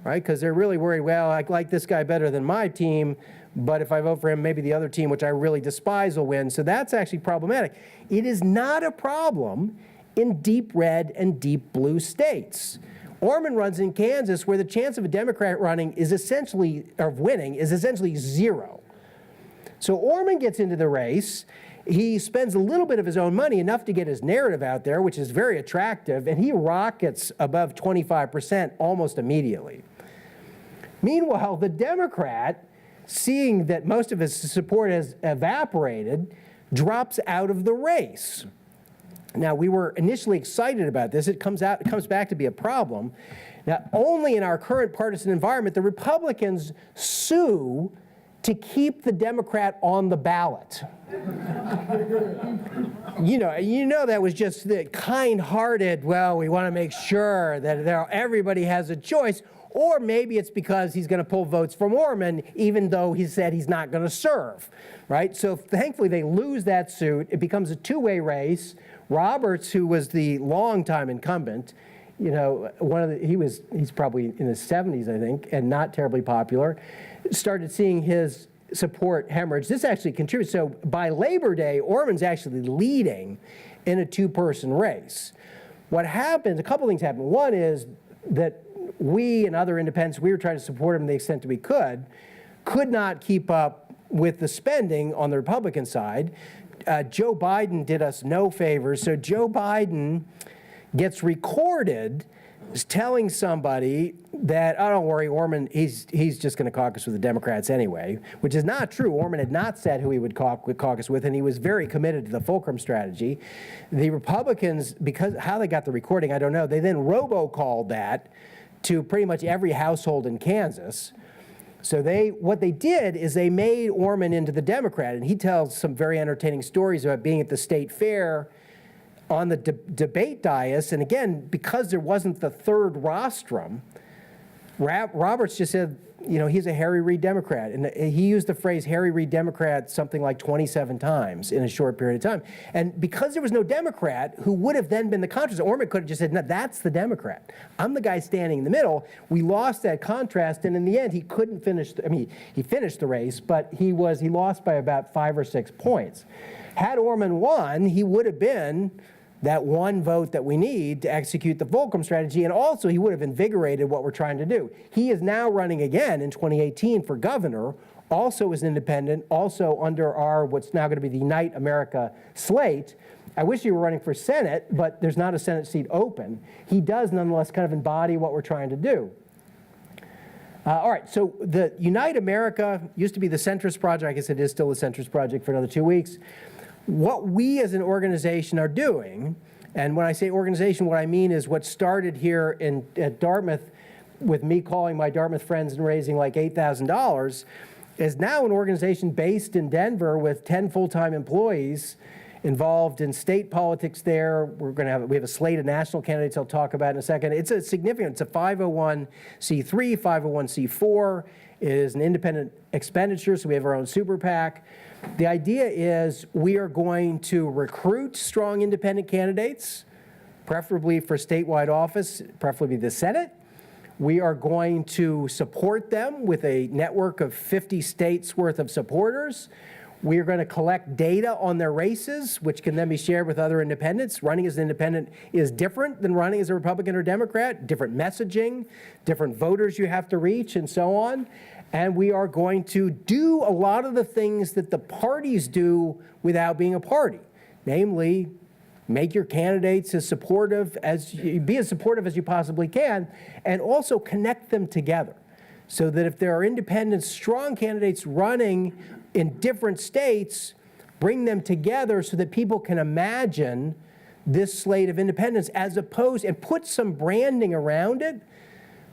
right? Because they're really worried, well, I like this guy better than my team, but if I vote for him, maybe the other team, which I really despise, will win. So that's actually problematic. It is not a problem in deep red and deep blue states. Orman runs in Kansas, where the chance of a Democrat running is essentially, or winning, is essentially zero. So Orman gets into the race. He spends a little bit of his own money, enough to get his narrative out there, which is very attractive, and he rockets above 25% almost immediately. Meanwhile, the Democrat, seeing that most of his support has evaporated, drops out of the race. Now, we were initially excited about this. It comes back to be a problem. Now, only in our current partisan environment, the Republicans sue to keep the Democrat on the ballot. You know that was just the kind-hearted, well, we want to make sure that everybody has a choice, or maybe it's because he's going to pull votes from Orman, even though he said he's not going to serve, right? So thankfully they lose that suit. It becomes a two-way race. Roberts, who was the longtime incumbent, he's probably in his 70s, I think, and not terribly popular, started seeing his support hemorrhage. This actually contributes. So by Labor Day, Orman's actually leading in a two-person race. What happened, a couple things happened. One is that we and other independents, we were trying to support him to the extent that we could not keep up with the spending on the Republican side. Joe Biden did us no favors. So Joe Biden gets recorded telling somebody that, oh, don't worry, Orman, he's just going to caucus with the Democrats anyway, which is not true. Orman had not said who he would caucus with, and he was very committed to the Fulcrum strategy. The Republicans, because how they got the recording, I don't know, they then robocalled that to pretty much every household in Kansas. So what they did is they made Orman into the Democrat, and he tells some very entertaining stories about being at the state fair on the debate dais, and again, because there wasn't the third rostrum, Roberts just said, he's a Harry Reid Democrat. And he used the phrase Harry Reid Democrat something like 27 times in a short period of time. And because there was no Democrat who would have then been the contrast, Orman could have just said, no, that's the Democrat. I'm the guy standing in the middle. We lost that contrast, and in the end, he couldn't finish, he finished the race, but he lost by about 5 or 6 points. Had Orman won, he would have been that one vote that we need to execute the Fulcrum strategy, and also he would have invigorated what we're trying to do. He is now running again in 2018 for governor, also as an independent, also under our what's now going to be the UniteAmerica slate. I wish he were running for Senate, but there's not a Senate seat open. He does nonetheless kind of embody what we're trying to do. All right, so the UniteAmerica used to be the centrist project. I guess it is still the centrist project for another 2 weeks. What we as an organization are doing, and when I say organization, what I mean is what started here at Dartmouth with me calling my Dartmouth friends and raising like $8,000, is now an organization based in Denver with 10 full-time employees involved in state politics there. We have a slate of national candidates I'll talk about in a second. It's a 501c3, 501c4. It is an independent expenditure, so we have our own super PAC. The idea is we are going to recruit strong independent candidates, preferably for statewide office, preferably the Senate. We are going to support them with a network of 50 states worth of supporters. We are going to collect data on their races, which can then be shared with other independents. Running as an independent is different than running as a Republican or Democrat, different messaging, different voters you have to reach, and so on. And we are going to do a lot of the things that the parties do without being a party, namely, make your candidates as supportive as you possibly can, and also connect them together. So that if there are independent, strong candidates running in different states, bring them together so that people can imagine this slate of independents as opposed, and put some branding around it,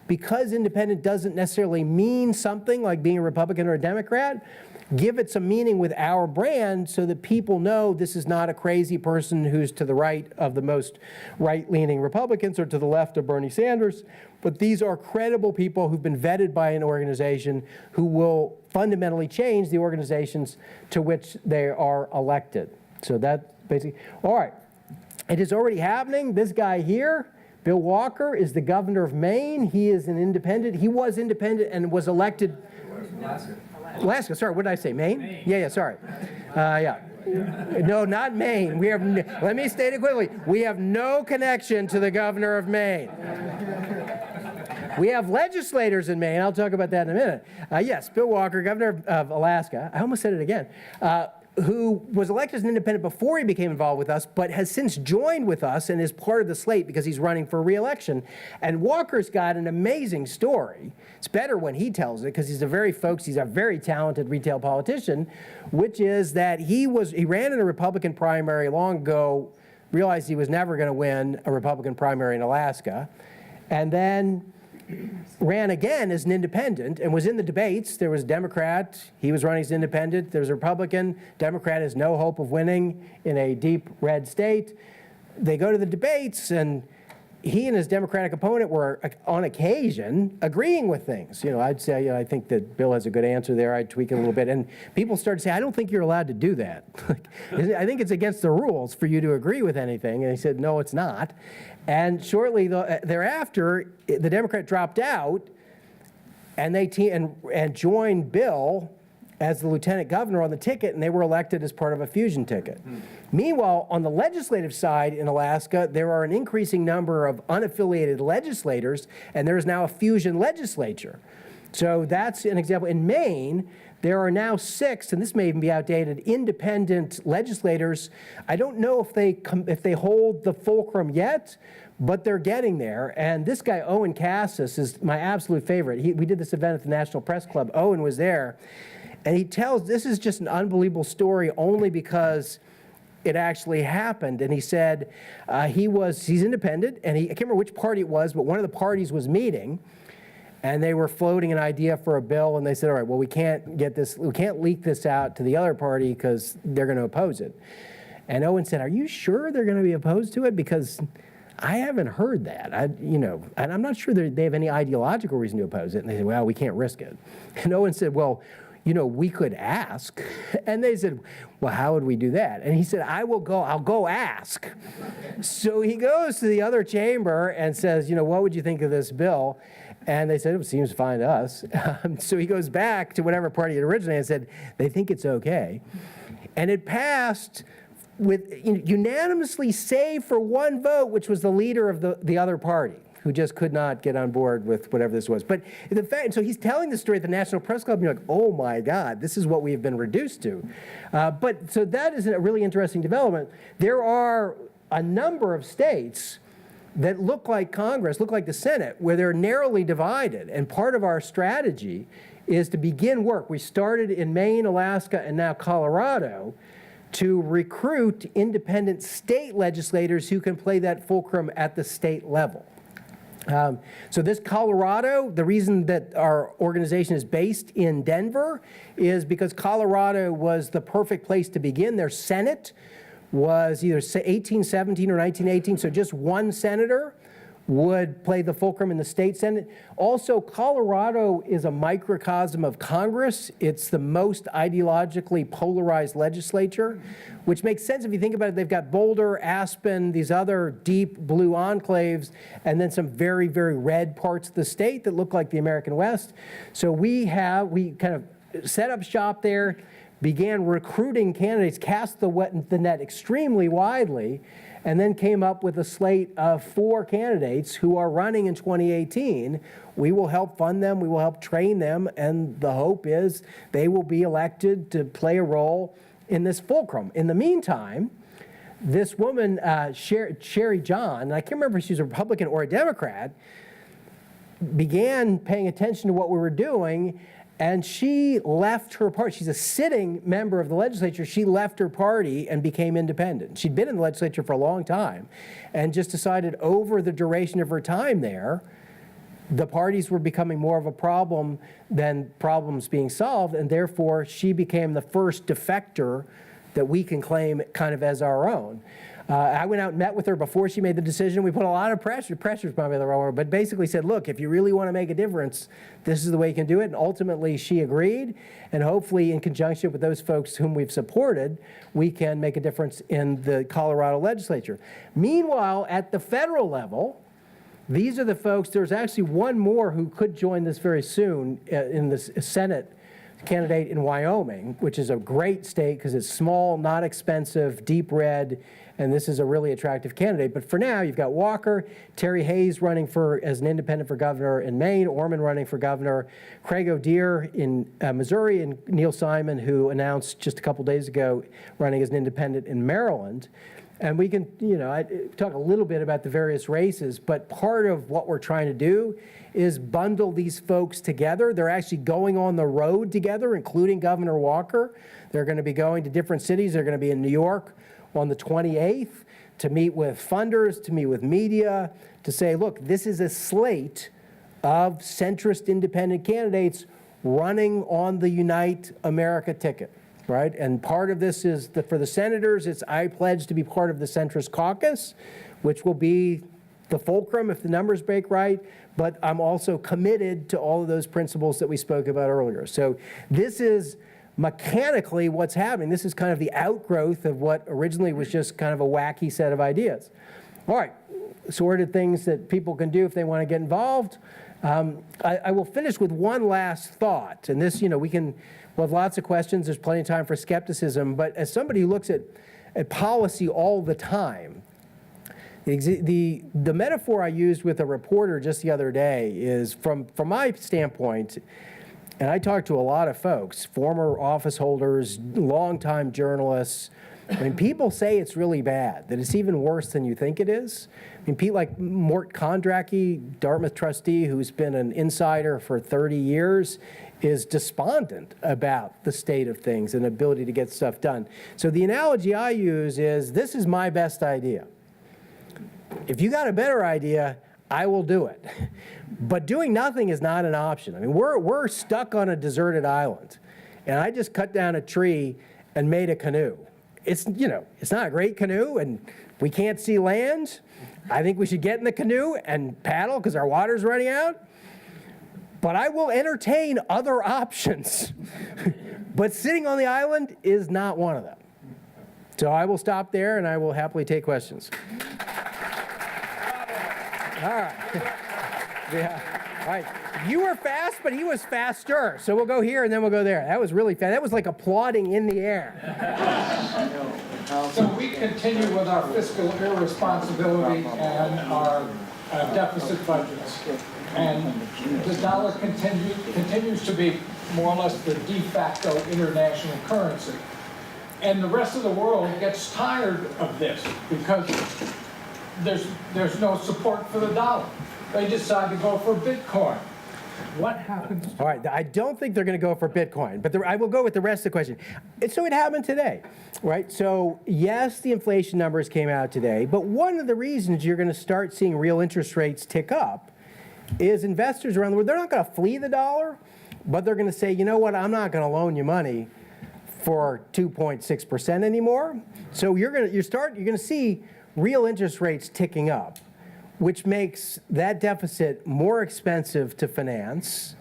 because independent doesn't necessarily mean something like being a Republican or a Democrat. Give it some meaning with our brand so that people know this is not a crazy person who's to the right of the most right-leaning Republicans or to the left of Bernie Sanders, but these are credible people who've been vetted by an organization who will fundamentally change the organizations to which they are elected. So that's basically, all right. It is already happening. This guy here, Bill Walker, is the governor of Maine. He is an independent. He was independent and was elected. Alaska, sorry, what did I say, Maine? Maine. Yeah, sorry. Yeah. No, not Maine. We have, let me state it quickly. We have no connection to the governor of Maine. We have legislators in Maine. I'll talk about that in a minute. Yes, Bill Walker, governor of Alaska. I almost said it again. Who was elected as an independent before he became involved with us, but has since joined with us and is part of the slate because he's running for re-election. And Walker's got an amazing story. It's better when he tells it because he's a very talented retail politician, which is that he ran in a Republican primary long ago, realized he was never going to win a Republican primary in Alaska, and then ran again as an independent and was in the debates. There was a Democrat, he was running as an independent. There was a Republican. Democrat has no hope of winning in a deep red state. They go to the debates, and he and his Democratic opponent were, on occasion, agreeing with things. You know, I'd say, I think that Bill has a good answer there. I'd tweak it a little bit. And people started to say, I don't think you're allowed to do that. I think it's against the rules for you to agree with anything. And he said, no, it's not. And shortly thereafter, the Democrat dropped out, and they joined Bill as the lieutenant governor on the ticket, and they were elected as part of a fusion ticket. Meanwhile, on the legislative side in Alaska, there are an increasing number of unaffiliated legislators, and there is now a fusion legislature. So that's an example. In Maine, there are now 6, and this may even be outdated, independent legislators. I don't know if they hold the fulcrum yet, but they're getting there. And this guy, Owen Cassis, is my absolute favorite. We did this event at the National Press Club. Owen was there. And he tells, this is just an unbelievable story only because it actually happened. And he said he's independent, and I can't remember which party it was, but one of the parties was meeting, and they were floating an idea for a bill, and they said, all right, well, we can't leak this out to the other party because they're going to oppose it. And Owen said, are you sure they're going to be opposed to it? Because I haven't heard that. And I'm not sure they have any ideological reason to oppose it. And they said, well, we can't risk it. And Owen said, well, we could ask. And they said, well, how would we do that? And he said, I'll go ask. So he goes to the other chamber and says, what would you think of this bill? And they said, it seems fine to us. So he goes back to whatever party it originated and said, they think it's okay. And it passed with unanimously, save for one vote, which was the leader of the other party, who just could not get on board with whatever this was. But the fact, so he's telling the story at the National Press Club, and you're like, oh my God, this is what we have been reduced to. But so that is a really interesting development. There are a number of states that look like Congress, look like the Senate, where they're narrowly divided. And part of our strategy is to begin work. We started in Maine, Alaska, and now Colorado, to recruit independent state legislators who can play that fulcrum at the state level. So this Colorado, the reason that our organization is based in Denver is because Colorado was the perfect place to begin. Their Senate was either 1817 or 1918, so just one senator would play the fulcrum in the state Senate. Also, Colorado is a microcosm of Congress. It's the most ideologically polarized legislature, which makes sense if you think about it. They've got Boulder, Aspen, these other deep blue enclaves, and then some very, very red parts of the state that look like the American West. So we kind of set up shop there, began recruiting candidates, cast the net extremely widely, and then came up with a slate of 4 candidates who are running in 2018. We will help fund them, we will help train them, and the hope is they will be elected to play a role in this fulcrum. In the meantime, this woman, Sherry John, and I can't remember if she's a Republican or a Democrat, began paying attention to what we were doing, and she left her party. She's a sitting member of the legislature. She left her party and became independent. She'd been in the legislature for a long time and just decided over the duration of her time there, the parties were becoming more of a problem than problems being solved, and therefore she became the first defector that we can claim kind of as our own. I went out and met with her before she made the decision. We put a lot of pressure's probably the wrong word, but basically said, look, if you really want to make a difference, this is the way you can do it. And ultimately she agreed, and hopefully in conjunction with those folks whom we've supported, we can make a difference in the Colorado legislature. Meanwhile, at the federal level, these are the folks, there's actually one more who could join this very soon in the Senate candidate in Wyoming, which is a great state because it's small, not expensive, deep red, and this is a really attractive candidate. But for now, you've got Walker, Terry Hayes running as an independent for governor in Maine, Orman running for governor, Craig O'Dear in Missouri, and Neil Simon, who announced just a couple days ago running as an independent in Maryland. And we can, I talk a little bit about the various races, but part of what we're trying to do is bundle these folks together. They're actually going on the road together, including Governor Walker. They're going to be going to different cities. They're going to be in New York on the 28th to meet with funders, to meet with media, to say, look, this is a slate of centrist independent candidates running on the Unite America ticket. Right? And part of this is for the senators, it's I pledge to be part of the centrist caucus, which will be the fulcrum if the numbers break right, but I'm also committed to all of those principles that we spoke about earlier. So this is mechanically what's happening. This is kind of the outgrowth of what originally was just kind of a wacky set of ideas. All right, sordid things that people can do if they want to get involved. I will finish with one last thought, and this, we'll have lots of questions. There's plenty of time for skepticism, but as somebody who looks at policy all the time, the metaphor I used with a reporter just the other day is from my standpoint, and I talked to a lot of folks, former office holders, longtime journalists. I mean, people say it's really bad, that it's even worse than you think it is. I mean, people like Mort Kondracki, Dartmouth trustee, who's been an insider for 30 years, is despondent about the state of things and ability to get stuff done. So the analogy I use is, this is my best idea. If you got a better idea, I will do it. But doing nothing is not an option. I mean, we're stuck on a deserted island, and I just cut down a tree and made a canoe. It's not a great canoe, and we can't see land. I think we should get in the canoe and paddle because our water's running out. But I will entertain other options. But sitting on the island is not one of them. So I will stop there, and I will happily take questions. All right. Yeah. All right. You were fast, but he was faster. So we'll go here, and then we'll go there. That was really fast. That was like applauding in the air. So we continue with our fiscal irresponsibility and our deficit budgets. And the dollar continues to be more or less the de facto international currency. And the rest of the world gets tired of this because there's no support for the dollar. They decide to go for Bitcoin. What happens? All right, I don't think they're going to go for Bitcoin, but I will go with the rest of the question. So it happened today, right? So yes, the inflation numbers came out today, but one of the reasons you're going to start seeing real interest rates tick up is investors around the world, they're not going to flee the dollar, but they're going to say, you know what, I'm not going to loan you money for 2.6% anymore. So you're going to see real interest rates ticking up, which makes that deficit more expensive to finance.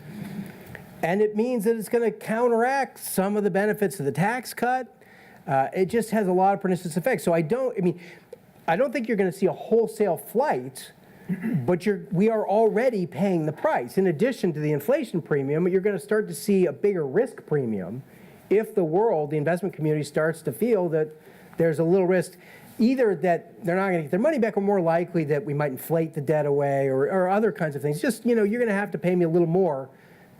And it means that it's going to counteract some of the benefits of the tax cut. It just has a lot of pernicious effects. So I don't think you're going to see a wholesale flight, but we are already paying the price. In addition to the inflation premium, you're going to start to see a bigger risk premium if the world, the investment community, starts to feel that there's a little risk, either that they're not going to get their money back, or more likely that we might inflate the debt away, or other kinds of things. Just, you're going to have to pay me a little more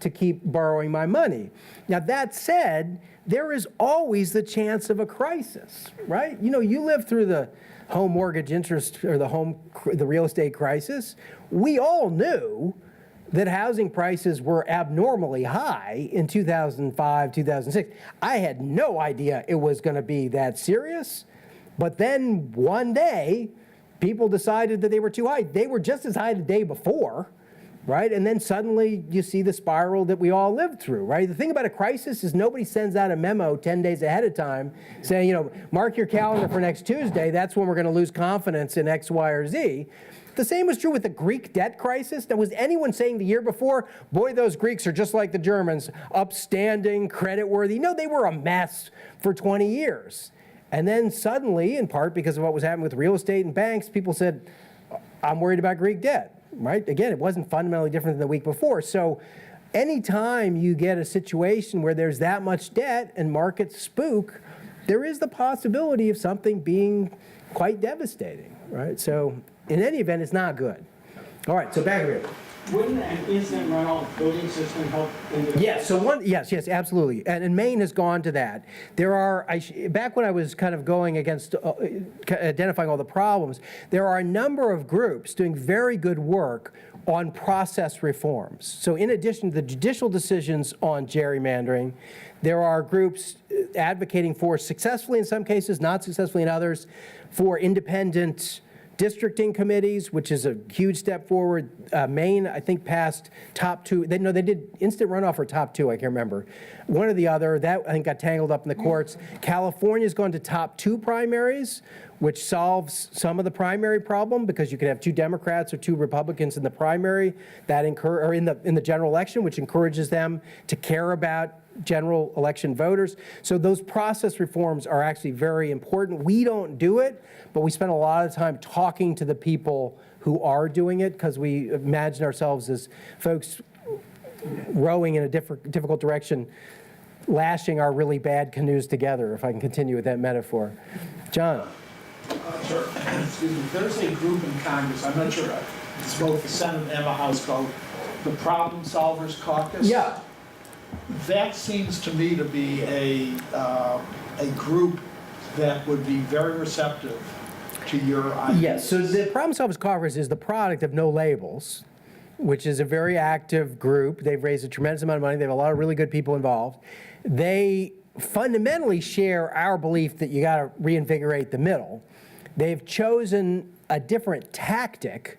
to keep borrowing my money. Now, that said, there is always the chance of a crisis, right? You lived through the home mortgage interest, or the real estate crisis. We all knew that housing prices were abnormally high in 2005, 2006. I had no idea it was going to be that serious. But then one day, people decided that they were too high. They were just as high the day before, right? And then suddenly you see the spiral that we all lived through, right? The thing about a crisis is nobody sends out a memo 10 days ahead of time saying, mark your calendar for next Tuesday. That's when we're going to lose confidence in X, Y, or Z. The same was true with the Greek debt crisis. Now, was anyone saying the year before, boy, those Greeks are just like the Germans, upstanding, creditworthy? No, they were a mess for 20 years. And then suddenly, in part because of what was happening with real estate and banks, people said, I'm worried about Greek debt, right? Again, it wasn't fundamentally different than the week before. So anytime you get a situation where there's that much debt and markets spook, there is the possibility of something being quite devastating, right? So in any event, it's not good. All right, so back here. Wouldn't an instant runoff voting system help? Yes, yes, absolutely. And Maine has gone to that. There are, back when I was kind of going against identifying all the problems, there are a number of groups doing very good work on process reforms. So in addition to the judicial decisions on gerrymandering, there are groups advocating for, successfully in some cases, not successfully in others, for independent districting committees, which is a huge step forward. Maine, I think, passed top two. They did instant runoff or top two, I can't remember. One or the other. That, I think, got tangled up in the courts. California's gone to top two primaries, which solves some of the primary problem, because you could have two Democrats or two Republicans in the primary, that or in the general election, which encourages them to care about general election voters. So those process reforms are actually very important. We don't do it, but we spend a lot of time talking to the people who are doing it, because we imagine ourselves as folks rowing in a difficult direction, lashing our really bad canoes together, if I can continue with that metaphor. John. Sure. Excuse me. There's a group in Congress, I'm not sure, it's both the Senate and the House, called the Problem Solvers Caucus. Yeah. That seems to me to be a group that would be very receptive to your ideas. Yes, so the Problem Solvers Caucus is the product of No Labels, which is a very active group. They've raised a tremendous amount of money. They have a lot of really good people involved. They fundamentally share our belief that you got to reinvigorate the middle. They've chosen a different tactic,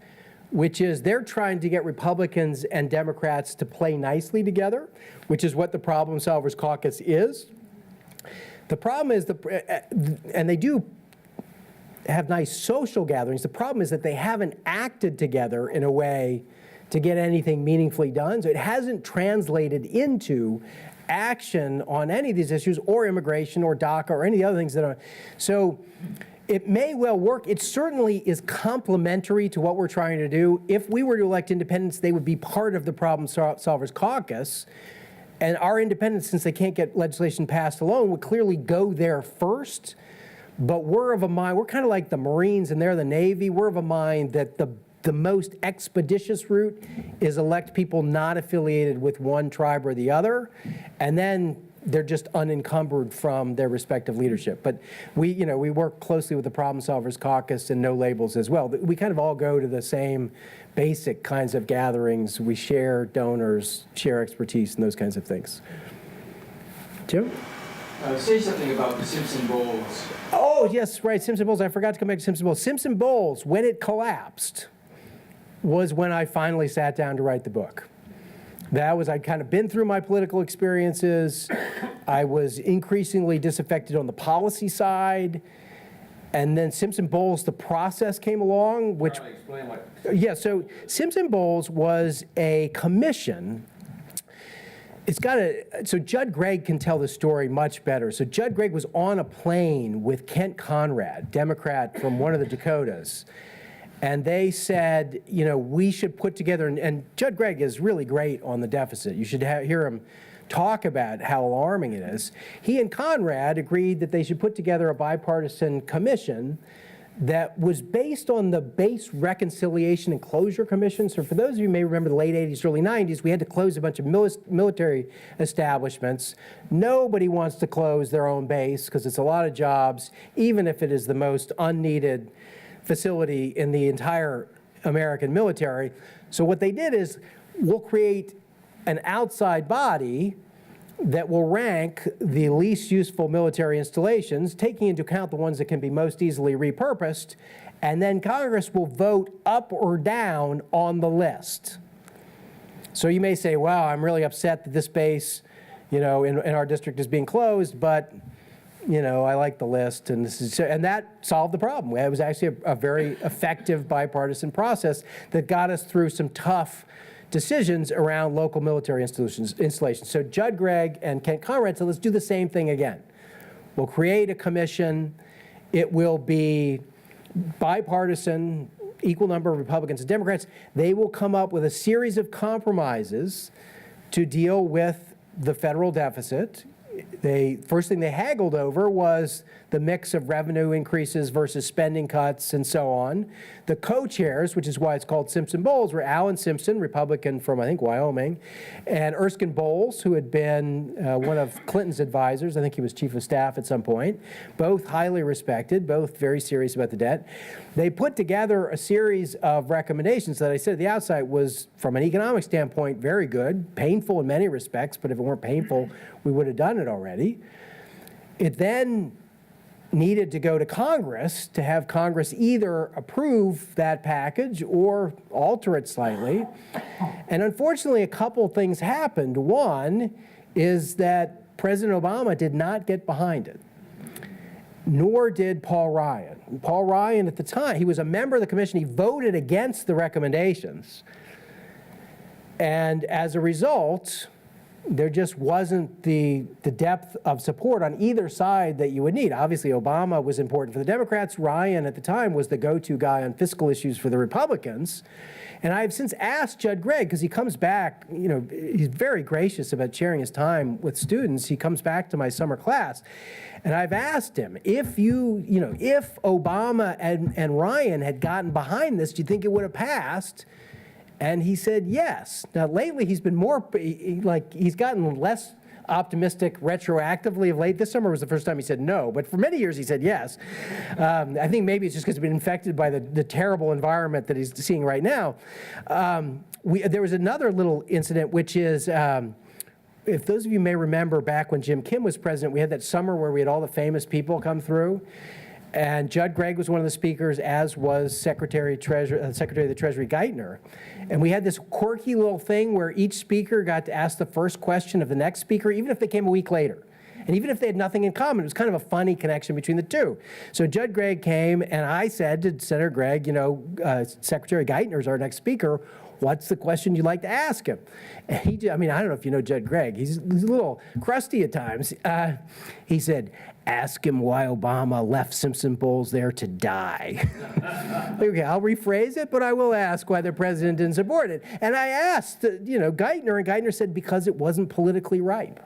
which is they're trying to get Republicans and Democrats to play nicely together, which is what the Problem Solvers Caucus is. The problem is, and they do have nice social gatherings, the problem is that they haven't acted together in a way to get anything meaningfully done. So it hasn't translated into action on any of these issues, or immigration, or DACA, or any of the other things that are. So it may well work. It certainly is complementary to what we're trying to do. If we were to elect independents, they would be part of the Problem Solvers Caucus. And our independents, since they can't get legislation passed alone, would clearly go there first. But we're of a mind, we're kind of like the Marines and they're the Navy. We're of a mind that the most expeditious route is elect people not affiliated with one tribe or the other, and then they're just unencumbered from their respective leadership. But we work closely with the Problem Solvers Caucus and No Labels as well. We kind of all go to the same basic kinds of gatherings. We share donors, share expertise, and those kinds of things. Jim? Say something about the Simpson Bowls. Oh, yes, right, Simpson Bowls. I forgot to come back to Simpson Bowls. Simpson Bowls, when it collapsed, was when I finally sat down to write the book. I'd kind of been through my political experiences. I was increasingly disaffected on the policy side. And then Simpson Bowles, the process came along, which... Explain what... Yeah, so Simpson Bowles was a commission. So Judd Gregg can tell the story much better. So Judd Gregg was on a plane with Kent Conrad, Democrat from one of the Dakotas. And they said, we should put together, and Judd Gregg is really great on the deficit. You should hear him talk about how alarming it is. He and Conrad agreed that they should put together a bipartisan commission that was based on the base Reconciliation and Closure Commission. So for those of you who may remember the late 80s, early 90s, we had to close a bunch of military establishments. Nobody wants to close their own base because it's a lot of jobs, even if it is the most unneeded facility in the entire American military. So what they did is, we'll create an outside body that will rank the least useful military installations, taking into account the ones that can be most easily repurposed, and then Congress will vote up or down on the list. So you may say, wow, I'm really upset that this base, in our district is being closed, but, I like the list, and that solved the problem. It was actually a very effective bipartisan process that got us through some tough decisions around local military installations. So Judd Gregg and Kent Conrad said, let's do the same thing again. We'll create a commission. It will be bipartisan, equal number of Republicans and Democrats. They will come up with a series of compromises to deal with the federal deficit. First thing they haggled over was the mix of revenue increases versus spending cuts and so on. The co-chairs, which is why it's called Simpson Bowles, were Alan Simpson, Republican from, I think, Wyoming, and Erskine Bowles, who had been one of Clinton's advisors. I think he was chief of staff at some point. Both highly respected, both very serious about the debt. They put together a series of recommendations that I said at the outset was, from an economic standpoint, very good, painful in many respects, but if it weren't painful, we would have done it already. It then needed to go to Congress to have Congress either approve that package or alter it slightly. And unfortunately, a couple things happened. One is that President Obama did not get behind it, nor did Paul Ryan. Paul Ryan, at the time, he was a member of the commission. He voted against the recommendations. And as a result, there just wasn't the depth of support on either side that you would need. Obviously, Obama was important for the Democrats. Ryan, at the time, was the go-to guy on fiscal issues for the Republicans. And I've since asked Judd Gregg, because he comes back, he's very gracious about sharing his time with students. He comes back to my summer class. And I've asked him, if if Obama and Ryan had gotten behind this, do you think it would have passed? And he said yes. Now, lately, he's been he's gotten less optimistic retroactively of late. This summer was the first time he said no, but for many years he said yes. I think maybe it's just because he's been infected by the terrible environment that he's seeing right now. There was another little incident, which is, if those of you may remember back when Jim Kim was president, we had that summer where we had all the famous people come through. And Judd Gregg was one of the speakers, as was Secretary of the Treasury Geithner. And we had this quirky little thing where each speaker got to ask the first question of the next speaker, even if they came a week later. And even if they had nothing in common, it was kind of a funny connection between the two. So Judd Gregg came, and I said to Senator Gregg, Secretary Geithner is our next speaker. What's the question you'd like to ask him? And I don't know if you know Judd Gregg. He's a little crusty at times. He said, ask him why Obama left Simpson Bowles there to die. Okay, I'll rephrase it, but I will ask why the president didn't support it. And I asked, Geithner, and Geithner said because it wasn't politically ripe,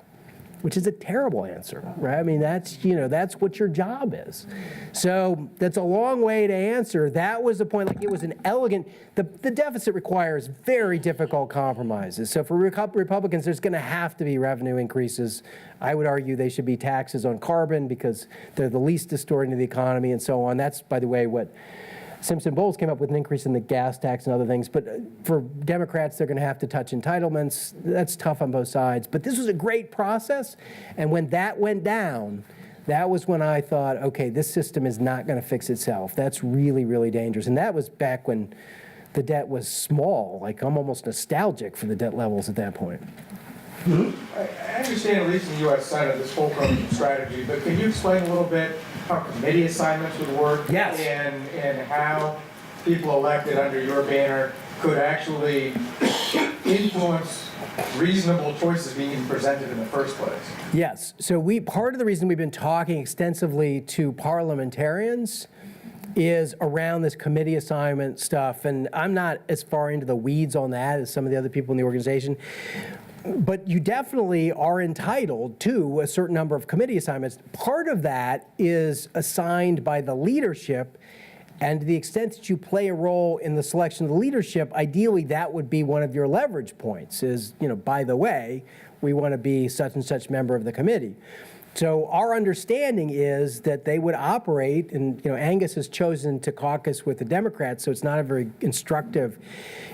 which is a terrible answer, right? I mean, that's what your job is. So that's a long way to answer. That was the point. It was an elegant. The deficit requires very difficult compromises. So for Republicans, there's going to have to be revenue increases. I would argue they should be taxes on carbon because they're the least distorting to the economy and so on. That's, by the way, what Simpson Bowles came up with, an increase in the gas tax and other things. But for Democrats, they're going to have to touch entitlements. That's tough on both sides. But this was a great process. And when that went down, that was when I thought, okay, this system is not going to fix itself. That's really, really dangerous. And that was back when the debt was small. I'm almost nostalgic for the debt levels at that point. I understand, at least in the U.S. side of this Fulcrum strategy, but can you explain a little bit how committee assignments would work? Yes. And how people elected under your banner could actually influence reasonable choices being presented in the first place? Yes. So part of the reason we've been talking extensively to parliamentarians is around this committee assignment stuff. And I'm not as far into the weeds on that as some of the other people in the organization. But you definitely are entitled to a certain number of committee assignments. Part of that is assigned by the leadership, and to the extent that you play a role in the selection of the leadership, ideally that would be one of your leverage points is, by the way, we want to be such and such member of the committee. So our understanding is that they would operate, and Angus has chosen to caucus with the Democrats, so it's not a very instructive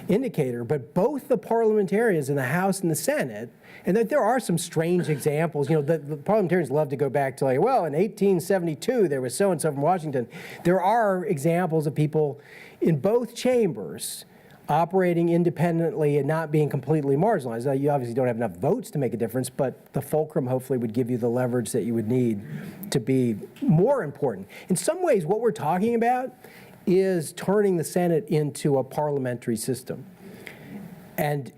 indicator, but both the parliamentarians in the House and the Senate, and that there are some strange examples. The parliamentarians love to go back to in 1872 there was so-and-so from Washington. There are examples of people in both chambers operating independently and not being completely marginalized. Now, you obviously don't have enough votes to make a difference, but the fulcrum hopefully would give you the leverage that you would need to be more important. In some ways, what we're talking about is turning the Senate into a parliamentary system. And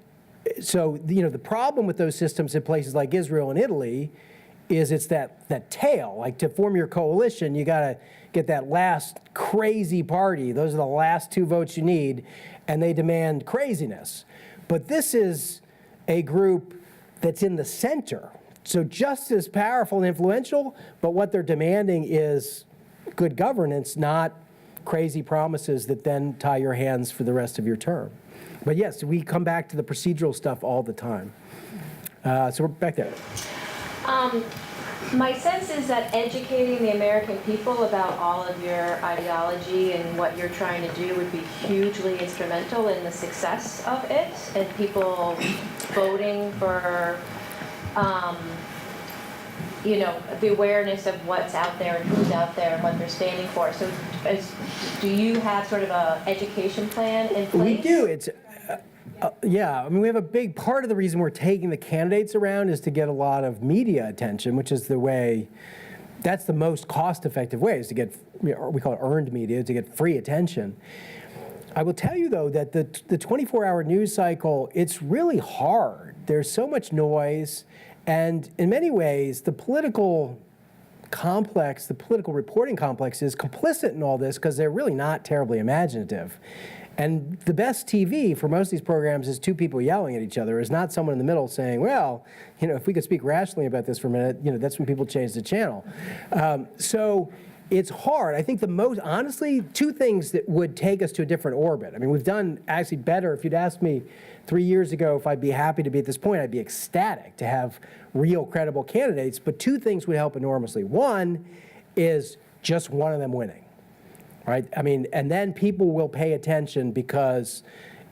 so, the problem with those systems in places like Israel and Italy is it's that tail. Like, to form your coalition, you got to get that last crazy party. Those are the last 2 votes you need, and they demand craziness. But this is a group that's in the center. So just as powerful and influential, but what they're demanding is good governance, not crazy promises that then tie your hands for the rest of your term. But yes, we come back to the procedural stuff all the time. So we're back there. My sense is that educating the American people about all of your ideology and what you're trying to do would be hugely instrumental in the success of it, and people voting for, the awareness of what's out there and who's out there and what they're standing for. So do you have sort of a education plan in place? We do. It's yeah, we have a big part of the reason we're taking the candidates around is to get a lot of media attention, which is that's the most cost-effective way, is to get, we call it earned media, to get free attention. I will tell you, though, that the 24-hour news cycle, it's really hard. There's so much noise, and in many ways, the political complex, the political reporting complex is complicit in all this because they're really not terribly imaginative. And the best TV for most of these programs is 2 people yelling at each other, is not someone in the middle saying, well, if we could speak rationally about this for a minute, that's when people change the channel. So it's hard. I think honestly, 2 things that would take us to a different orbit. We've done actually better. If you'd asked me 3 years ago if I'd be happy to be at this point, I'd be ecstatic to have real credible candidates. But 2 things would help enormously. One is just one of them winning. Right? And then people will pay attention because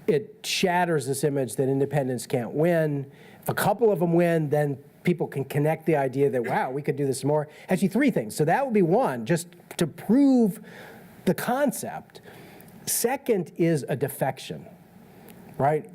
it shatters this image that independents can't win. If a couple of them win, then people can connect the idea that, wow, we could do this more. Actually, 3 things. So that would be one, just to prove the concept. Second is a defection, right?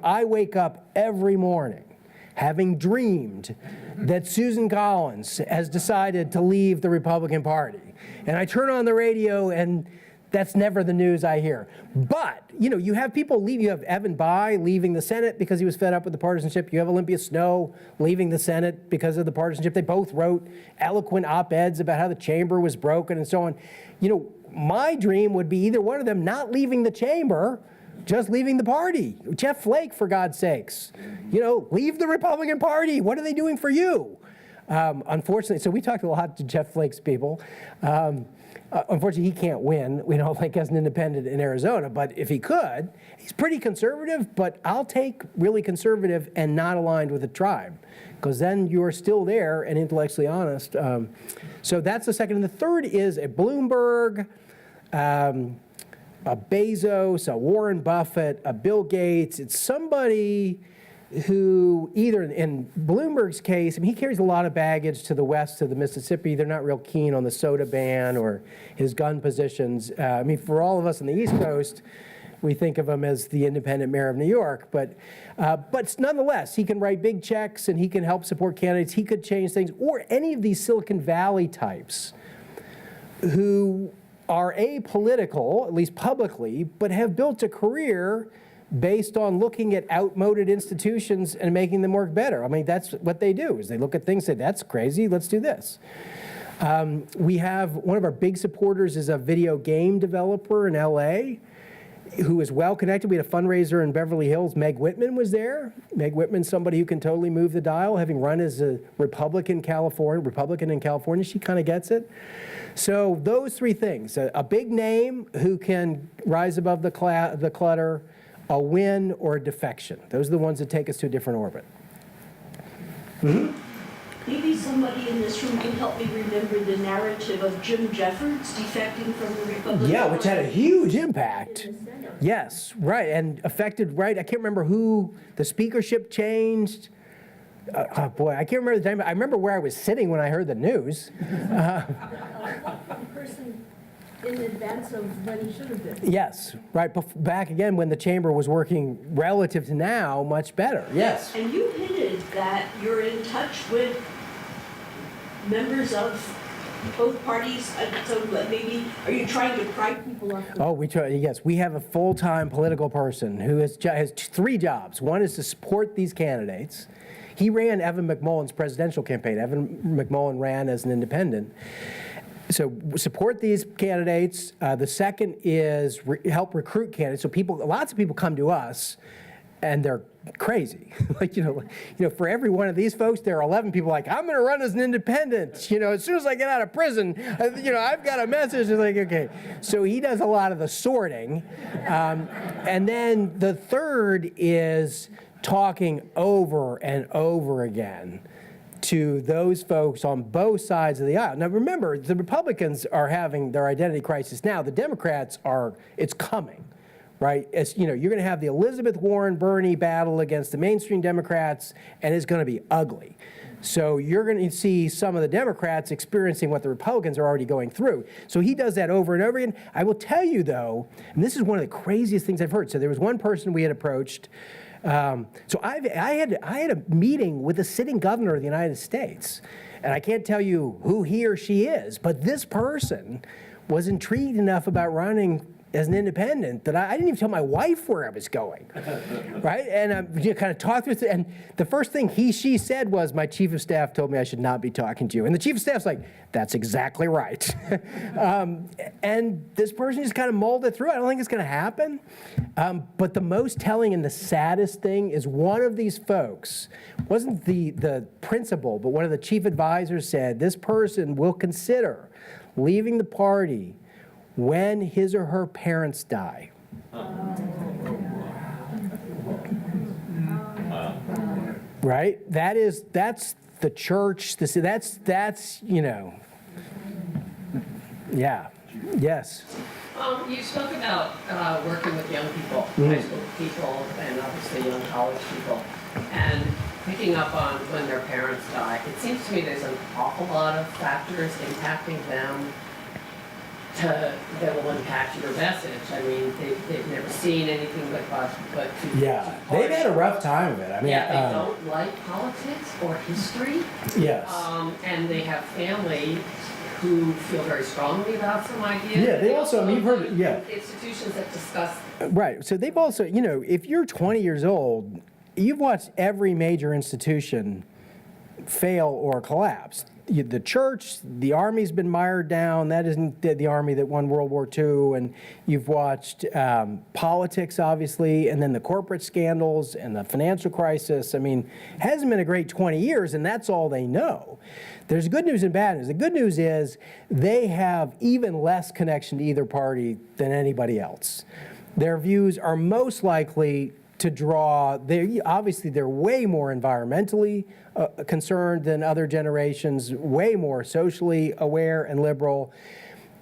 I wake up every morning having dreamed that Susan Collins has decided to leave the Republican Party. And I turn on the radio, and that's never the news I hear. But, you have people leave. You have Evan Bayh leaving the Senate because he was fed up with the partisanship. You have Olympia Snowe leaving the Senate because of the partisanship. They both wrote eloquent op-eds about how the chamber was broken and so on. My dream would be either one of them not leaving the chamber, just leaving the party. Jeff Flake, for God's sakes. Leave the Republican Party. What are they doing for you? Unfortunately, so we talked a lot to Jeff Flake's people. Unfortunately, he can't win, as an independent in Arizona. But if he could, he's pretty conservative, but I'll take really conservative and not aligned with the tribe, because then you're still there and intellectually honest. So that's the second. And the third is a Bloomberg, a Bezos, a Warren Buffett, a Bill Gates. It's somebody who either, in Bloomberg's case, he carries a lot of baggage to the west of the Mississippi. They're not real keen on the soda ban or his gun positions. For all of us on the East Coast, we think of him as the independent mayor of New York. But nonetheless, he can write big checks and he can help support candidates. He could change things. Or any of these Silicon Valley types who are apolitical, at least publicly, but have built a career based on looking at outmoded institutions and making them work better. That's what they do, is they look at things and say, that's crazy, let's do this. We have, one of our big supporters is a video game developer in LA, who is well connected. We had a fundraiser in Beverly Hills. Meg Whitman was there. Meg Whitman's somebody who can totally move the dial, having run as a Republican in California. She kind of gets it. So those three things, a big name who can rise above the clutter, a win, or a defection. Those are the ones that take us to a different orbit. Maybe somebody in this room can help me remember the narrative of Jim Jeffords defecting from the Republican Yeah, which had a Party huge impact. in the Senate. Yes, right, and affected, right, I can't remember who, the speakership changed. Boy, I can't remember the time. I remember where I was sitting when I heard the news. The person in advance of when he should have been. Yes, right, back again when the chamber was working relative to now, much better, yes. And you hinted that you're in touch with members of both parties, so maybe, are you trying to pry people up? Oh, we try, yes, we have a full-time political person who has three jobs. One is to support these candidates. He ran Evan McMullen's presidential campaign. Evan McMullen ran as an independent. So support these candidates. The second is help recruit candidates. So lots of people come to us, and they're crazy. Like, for every one of these folks, there are 11 people like, I'm going to run as an independent. As soon as I get out of prison, I've got a message. It's like, okay. So he does a lot of the sorting. And then the third is talking over and over again to those folks on both sides of the aisle. Now remember, the Republicans are having their identity crisis now. The Democrats it's coming, right? You're going to have the Elizabeth Warren-Bernie battle against the mainstream Democrats, and it's going to be ugly. So you're going to see some of the Democrats experiencing what the Republicans are already going through. So he does that over and over again. I will tell you, though, and this is one of the craziest things I've heard. So there was one person we had approached. So I had a meeting with the sitting governor of the United States, and I can't tell you who he or she is, but this person was intrigued enough about running as an independent that I didn't even tell my wife where I was going, right? And kind of talked with, and the first thing she said was, my chief of staff told me I should not be talking to you. And the chief of staff's like, that's exactly right. And this person just kind of molded through. I don't think it's going to happen. But the most telling and the saddest thing is one of these folks, wasn't the principal, but one of the chief advisors said, this person will consider leaving the party when his or her parents die. Right? That's the church. That's yeah. Yes. You spoke about working with young people, high school people, and obviously young college people, and picking up on when their parents die. It seems to me there's an awful lot of factors impacting them that will impact your message. I mean, they've never seen anything but Yeah, they've had a rough time of it. I mean, yeah, they don't like politics or history. Yes. And they have family who feel very strongly about some ideas. Yeah, they also, I mean, you've heard it, yeah. Institutions that discuss. Right, so they've also, if you're 20 years old, you've watched every major institution fail or collapse. The church, the army's been mired down. That isn't the army that won World War II. And you've watched politics, obviously, and then the corporate scandals and the financial crisis. I mean, it hasn't been a great 20 years, and that's all they know. There's good news and bad news. The good news is they have even less connection to either party than anybody else. Their views are most likely to draw, obviously they're way more environmentally concerned than other generations, way more socially aware and liberal.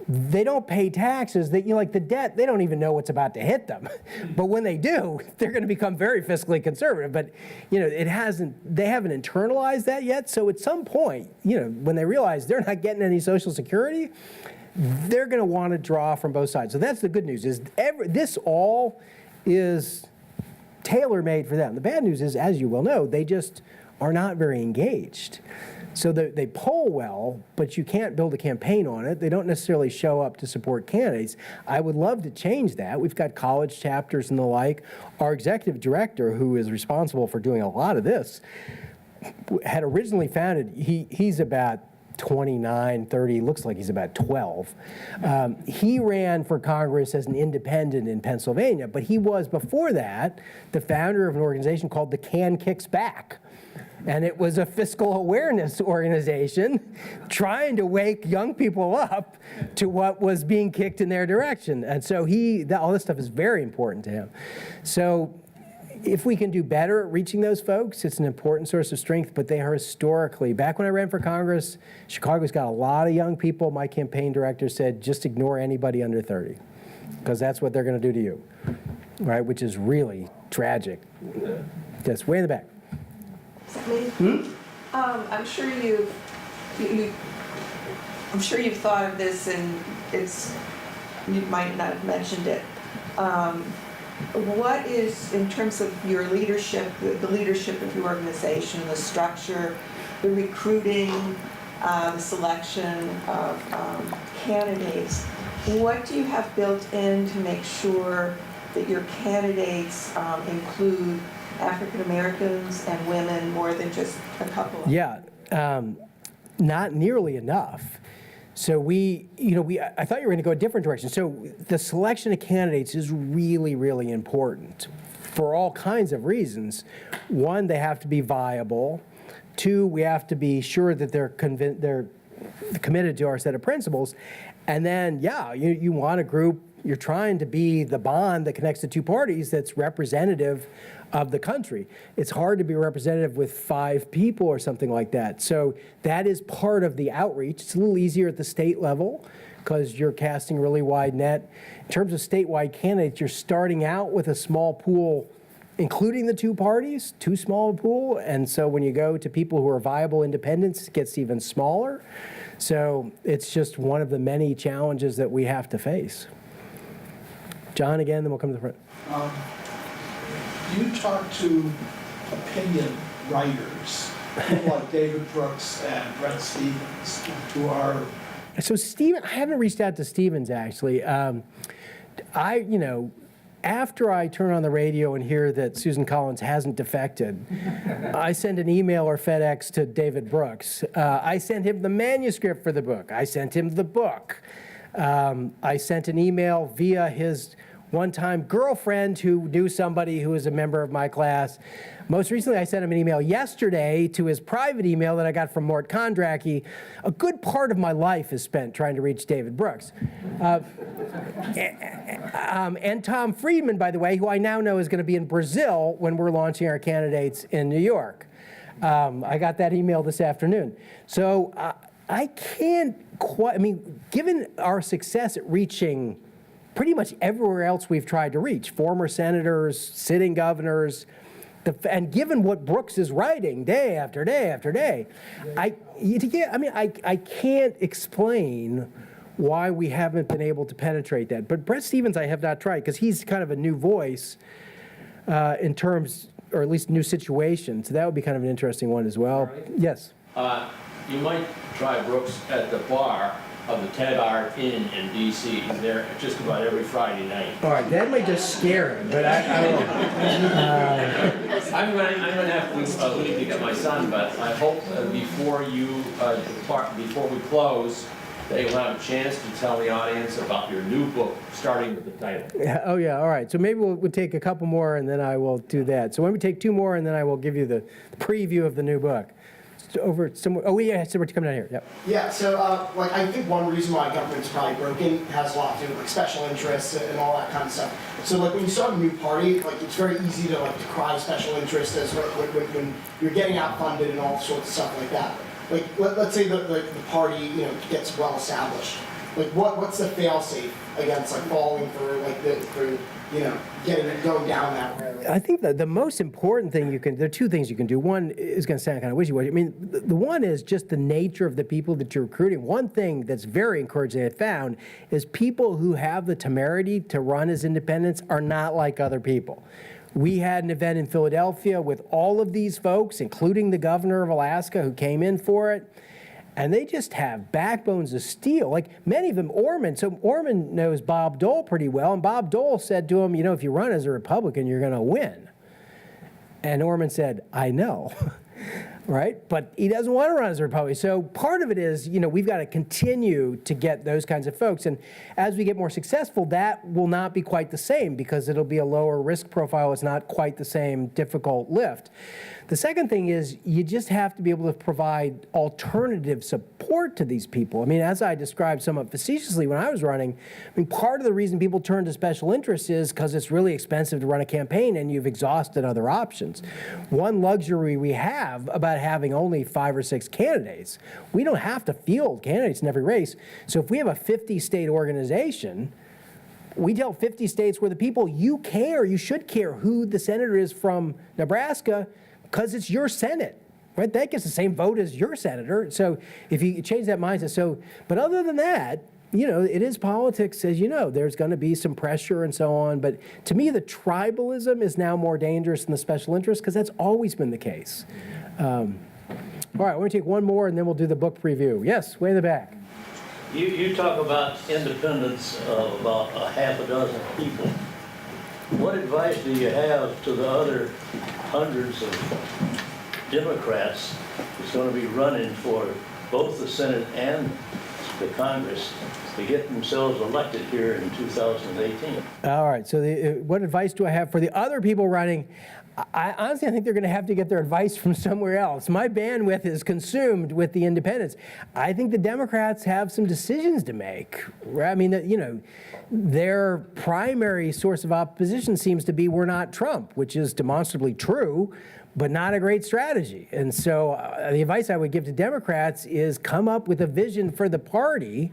They don't pay taxes. Like the debt, they don't even know what's about to hit them. But when they do, they're going to become very fiscally conservative. But they haven't internalized that yet. So at some point, when they realize they're not getting any Social Security, they're going to want to draw from both sides. So that's the good news. This all is tailor-made for them. The bad news is, as you well know, they just are not very engaged. So they poll well, but you can't build a campaign on it. They don't necessarily show up to support candidates. I would love to change that. We've got college chapters and the like. Our executive director, who is responsible for doing a lot of this, had originally founded, he's about 29, 30, looks like he's about 12. He ran for Congress as an independent in Pennsylvania, but he was, before that, the founder of an organization called the Can Kicks Back. And it was a fiscal awareness organization trying to wake young people up to what was being kicked in their direction. And so all this stuff is very important to him. So if we can do better at reaching those folks, it's an important source of strength, but they are historically, back when I ran for Congress, Chicago's got a lot of young people. My campaign director said, just ignore anybody under 30, because that's what they're going to do to you, right? Which is really tragic. Just way in the back. I'm sure you've thought of this, and you might not have mentioned it. What is, in terms of your leadership, the leadership of your organization, the structure, the recruiting, the selection of candidates, what do you have built in to make sure that your candidates include African Americans and women more than just a couple of them? Yeah, not nearly enough. So I thought you were going to go a different direction. So the selection of candidates is really, really important for all kinds of reasons. One, they have to be viable. Two, we have to be sure that they're committed to our set of principles. And then, you want a group, you're trying to be the bond that connects the two parties that's representative of the country. It's hard to be representative with 5 people or something like that. So that is part of the outreach. It's a little easier at the state level because you're casting a really wide net. In terms of statewide candidates, you're starting out with a small pool, including the two parties, too small a pool. And so when you go to people who are viable independents, it gets even smaller. So it's just one of the many challenges that we have to face. John again, then we'll come to the front. You talk to opinion writers, people like David Brooks and Brett Stevens, who are... So Stephen, I haven't reached out to Stevens actually. After I turn on the radio and hear that Susan Collins hasn't defected, I send an email or FedEx to David Brooks. I sent him the manuscript for the book. I sent him the book. I sent an email via his one-time girlfriend who knew somebody who was a member of my class. Most recently, I sent him an email yesterday to his private email that I got from Mort Kondracki. A good part of my life is spent trying to reach David Brooks. And Tom Friedman, by the way, who I now know is going to be in Brazil when we're launching our candidates in New York. I got that email this afternoon. So I can't quite, given our success at reaching pretty much everywhere else we've tried to reach, former senators, sitting governors, and given what Brooks is writing day after day after day, I can't explain why we haven't been able to penetrate that. But Brett Stevens I have not tried, because he's kind of a new voice in terms, or at least new situation. So that would be kind of an interesting one as well. Right. Yes. You might try Brooks at the bar of the Ted Art Inn in D.C. He's there just about every Friday night. All right, that might just scare him, but I will. I'm going to have to leave to get my son, but I hope before you depart, before we close, that you'll have a chance to tell the audience about your new book, starting with the title. Oh yeah, all right. So maybe we'll take a couple more, and then I will do that. So when we take 2 more, and then I will give you the preview of the new book. Over somewhere. Oh yeah, so we're coming down here. Yep. Yeah. So I think one reason why government's probably broken has a lot to do with special interests and all that kind of stuff. So when you start a new party, it's very easy to decry special interests as when you're getting outfunded and all sorts of stuff like that. Let's say the party gets well established. What's the fail-safe against falling for going down that road? I think that the most important thing there are 2 things you can do. One is going to sound kind of wishy-washy. The one is just the nature of the people that you're recruiting. One thing that's very encouraging I found is people who have the temerity to run as independents are not like other people. We had an event in Philadelphia with all of these folks, including the governor of Alaska who came in for it. And they just have backbones of steel. Many of them, Orman. So Orman knows Bob Dole pretty well. And Bob Dole said to him, if you run as a Republican, you're going to win. And Orman said, I know. right? But he doesn't want to run as a Republican. So part of it is, we've got to continue to get those kinds of folks. And as we get more successful, that will not be quite the same because it'll be a lower risk profile. It's not quite the same difficult lift. The second thing is you just have to be able to provide alternative support to these people. I mean, as I described somewhat facetiously when I was running, part of the reason people turn to special interests is because it's really expensive to run a campaign and you've exhausted other options. One luxury we have about having only 5 or 6 candidates, we don't have to field candidates in every race. So if we have a 50-state organization, we tell 50 states where the people you should care who the senator is from Nebraska, because it's your Senate, right? That gets the same vote as your senator. So if you change that mindset, but other than that, it is politics, as you know. There's going to be some pressure and so on. But to me, the tribalism is now more dangerous than the special interest because that's always been the case. All right, we're going to take one more and then we'll do the book preview. Yes, way in the back. You talk about independence of about a half a dozen people. What advice do you have to the other hundreds of Democrats who's going to be running for both the Senate and the Congress to get themselves elected here in 2018? All right, so what advice do I have for the other people running? I honestly think they're going to have to get their advice from somewhere else. My bandwidth is consumed with the independents. I think the Democrats have some decisions to make. I mean, their primary source of opposition seems to be we're not Trump, which is demonstrably true, but not a great strategy. And so the advice I would give to Democrats is come up with a vision for the party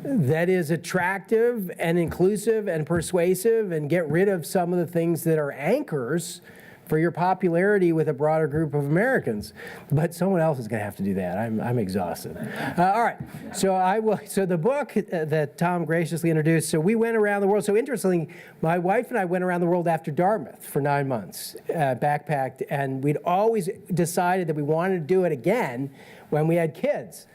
that is attractive and inclusive and persuasive and get rid of some of the things that are anchors for your popularity with a broader group of Americans. But someone else is going to have to do that. I'm exhausted. All right, so the book that Tom graciously introduced, so we went around the world. So interestingly, my wife and I went around the world after Dartmouth for 9 months, backpacked, and we'd always decided that we wanted to do it again when we had kids.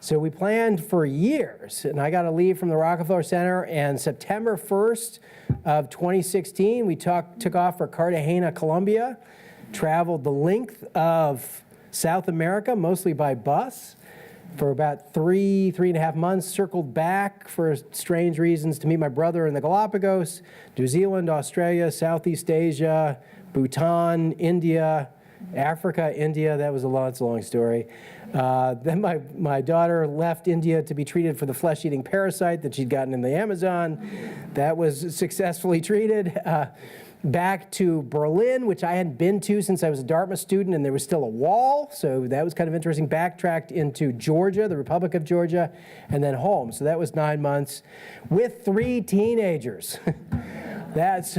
So we planned for years, and I got a leave from the Rockefeller Center, and September 1st of 2016, we took off for Cartagena, Colombia, traveled the length of South America, mostly by bus, for about 3.5 months, circled back for strange reasons to meet my brother in the Galapagos, New Zealand, Australia, Southeast Asia, Bhutan, India, Africa, India. That was it's a long story. Then my daughter left India to be treated for the flesh-eating parasite that she'd gotten in the Amazon. That was successfully treated. Back to Berlin, which I hadn't been to since I was a Dartmouth student, and there was still a wall, so that was kind of interesting. Backtracked into Georgia, the Republic of Georgia, and then home. So that was 9 months with 3 teenagers. Just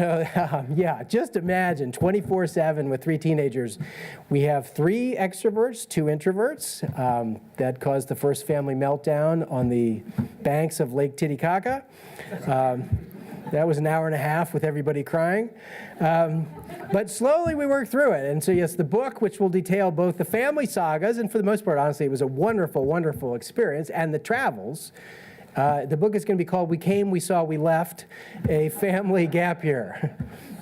imagine 24/7 with 3 teenagers. We have 3 extroverts, 2 introverts. That caused the first family meltdown on the banks of Lake Titicaca. That was an hour and a half with everybody crying. But slowly we worked through it. And so yes, the book, which will detail both the family sagas, and for the most part, honestly, it was a wonderful, wonderful experience, and the travels. The book is going to be called We Came, We Saw, We Left, A Family Gap Year.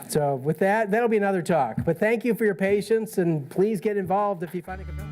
So with that, that'll be another talk. But thank you for your patience, and please get involved if you find it compelling.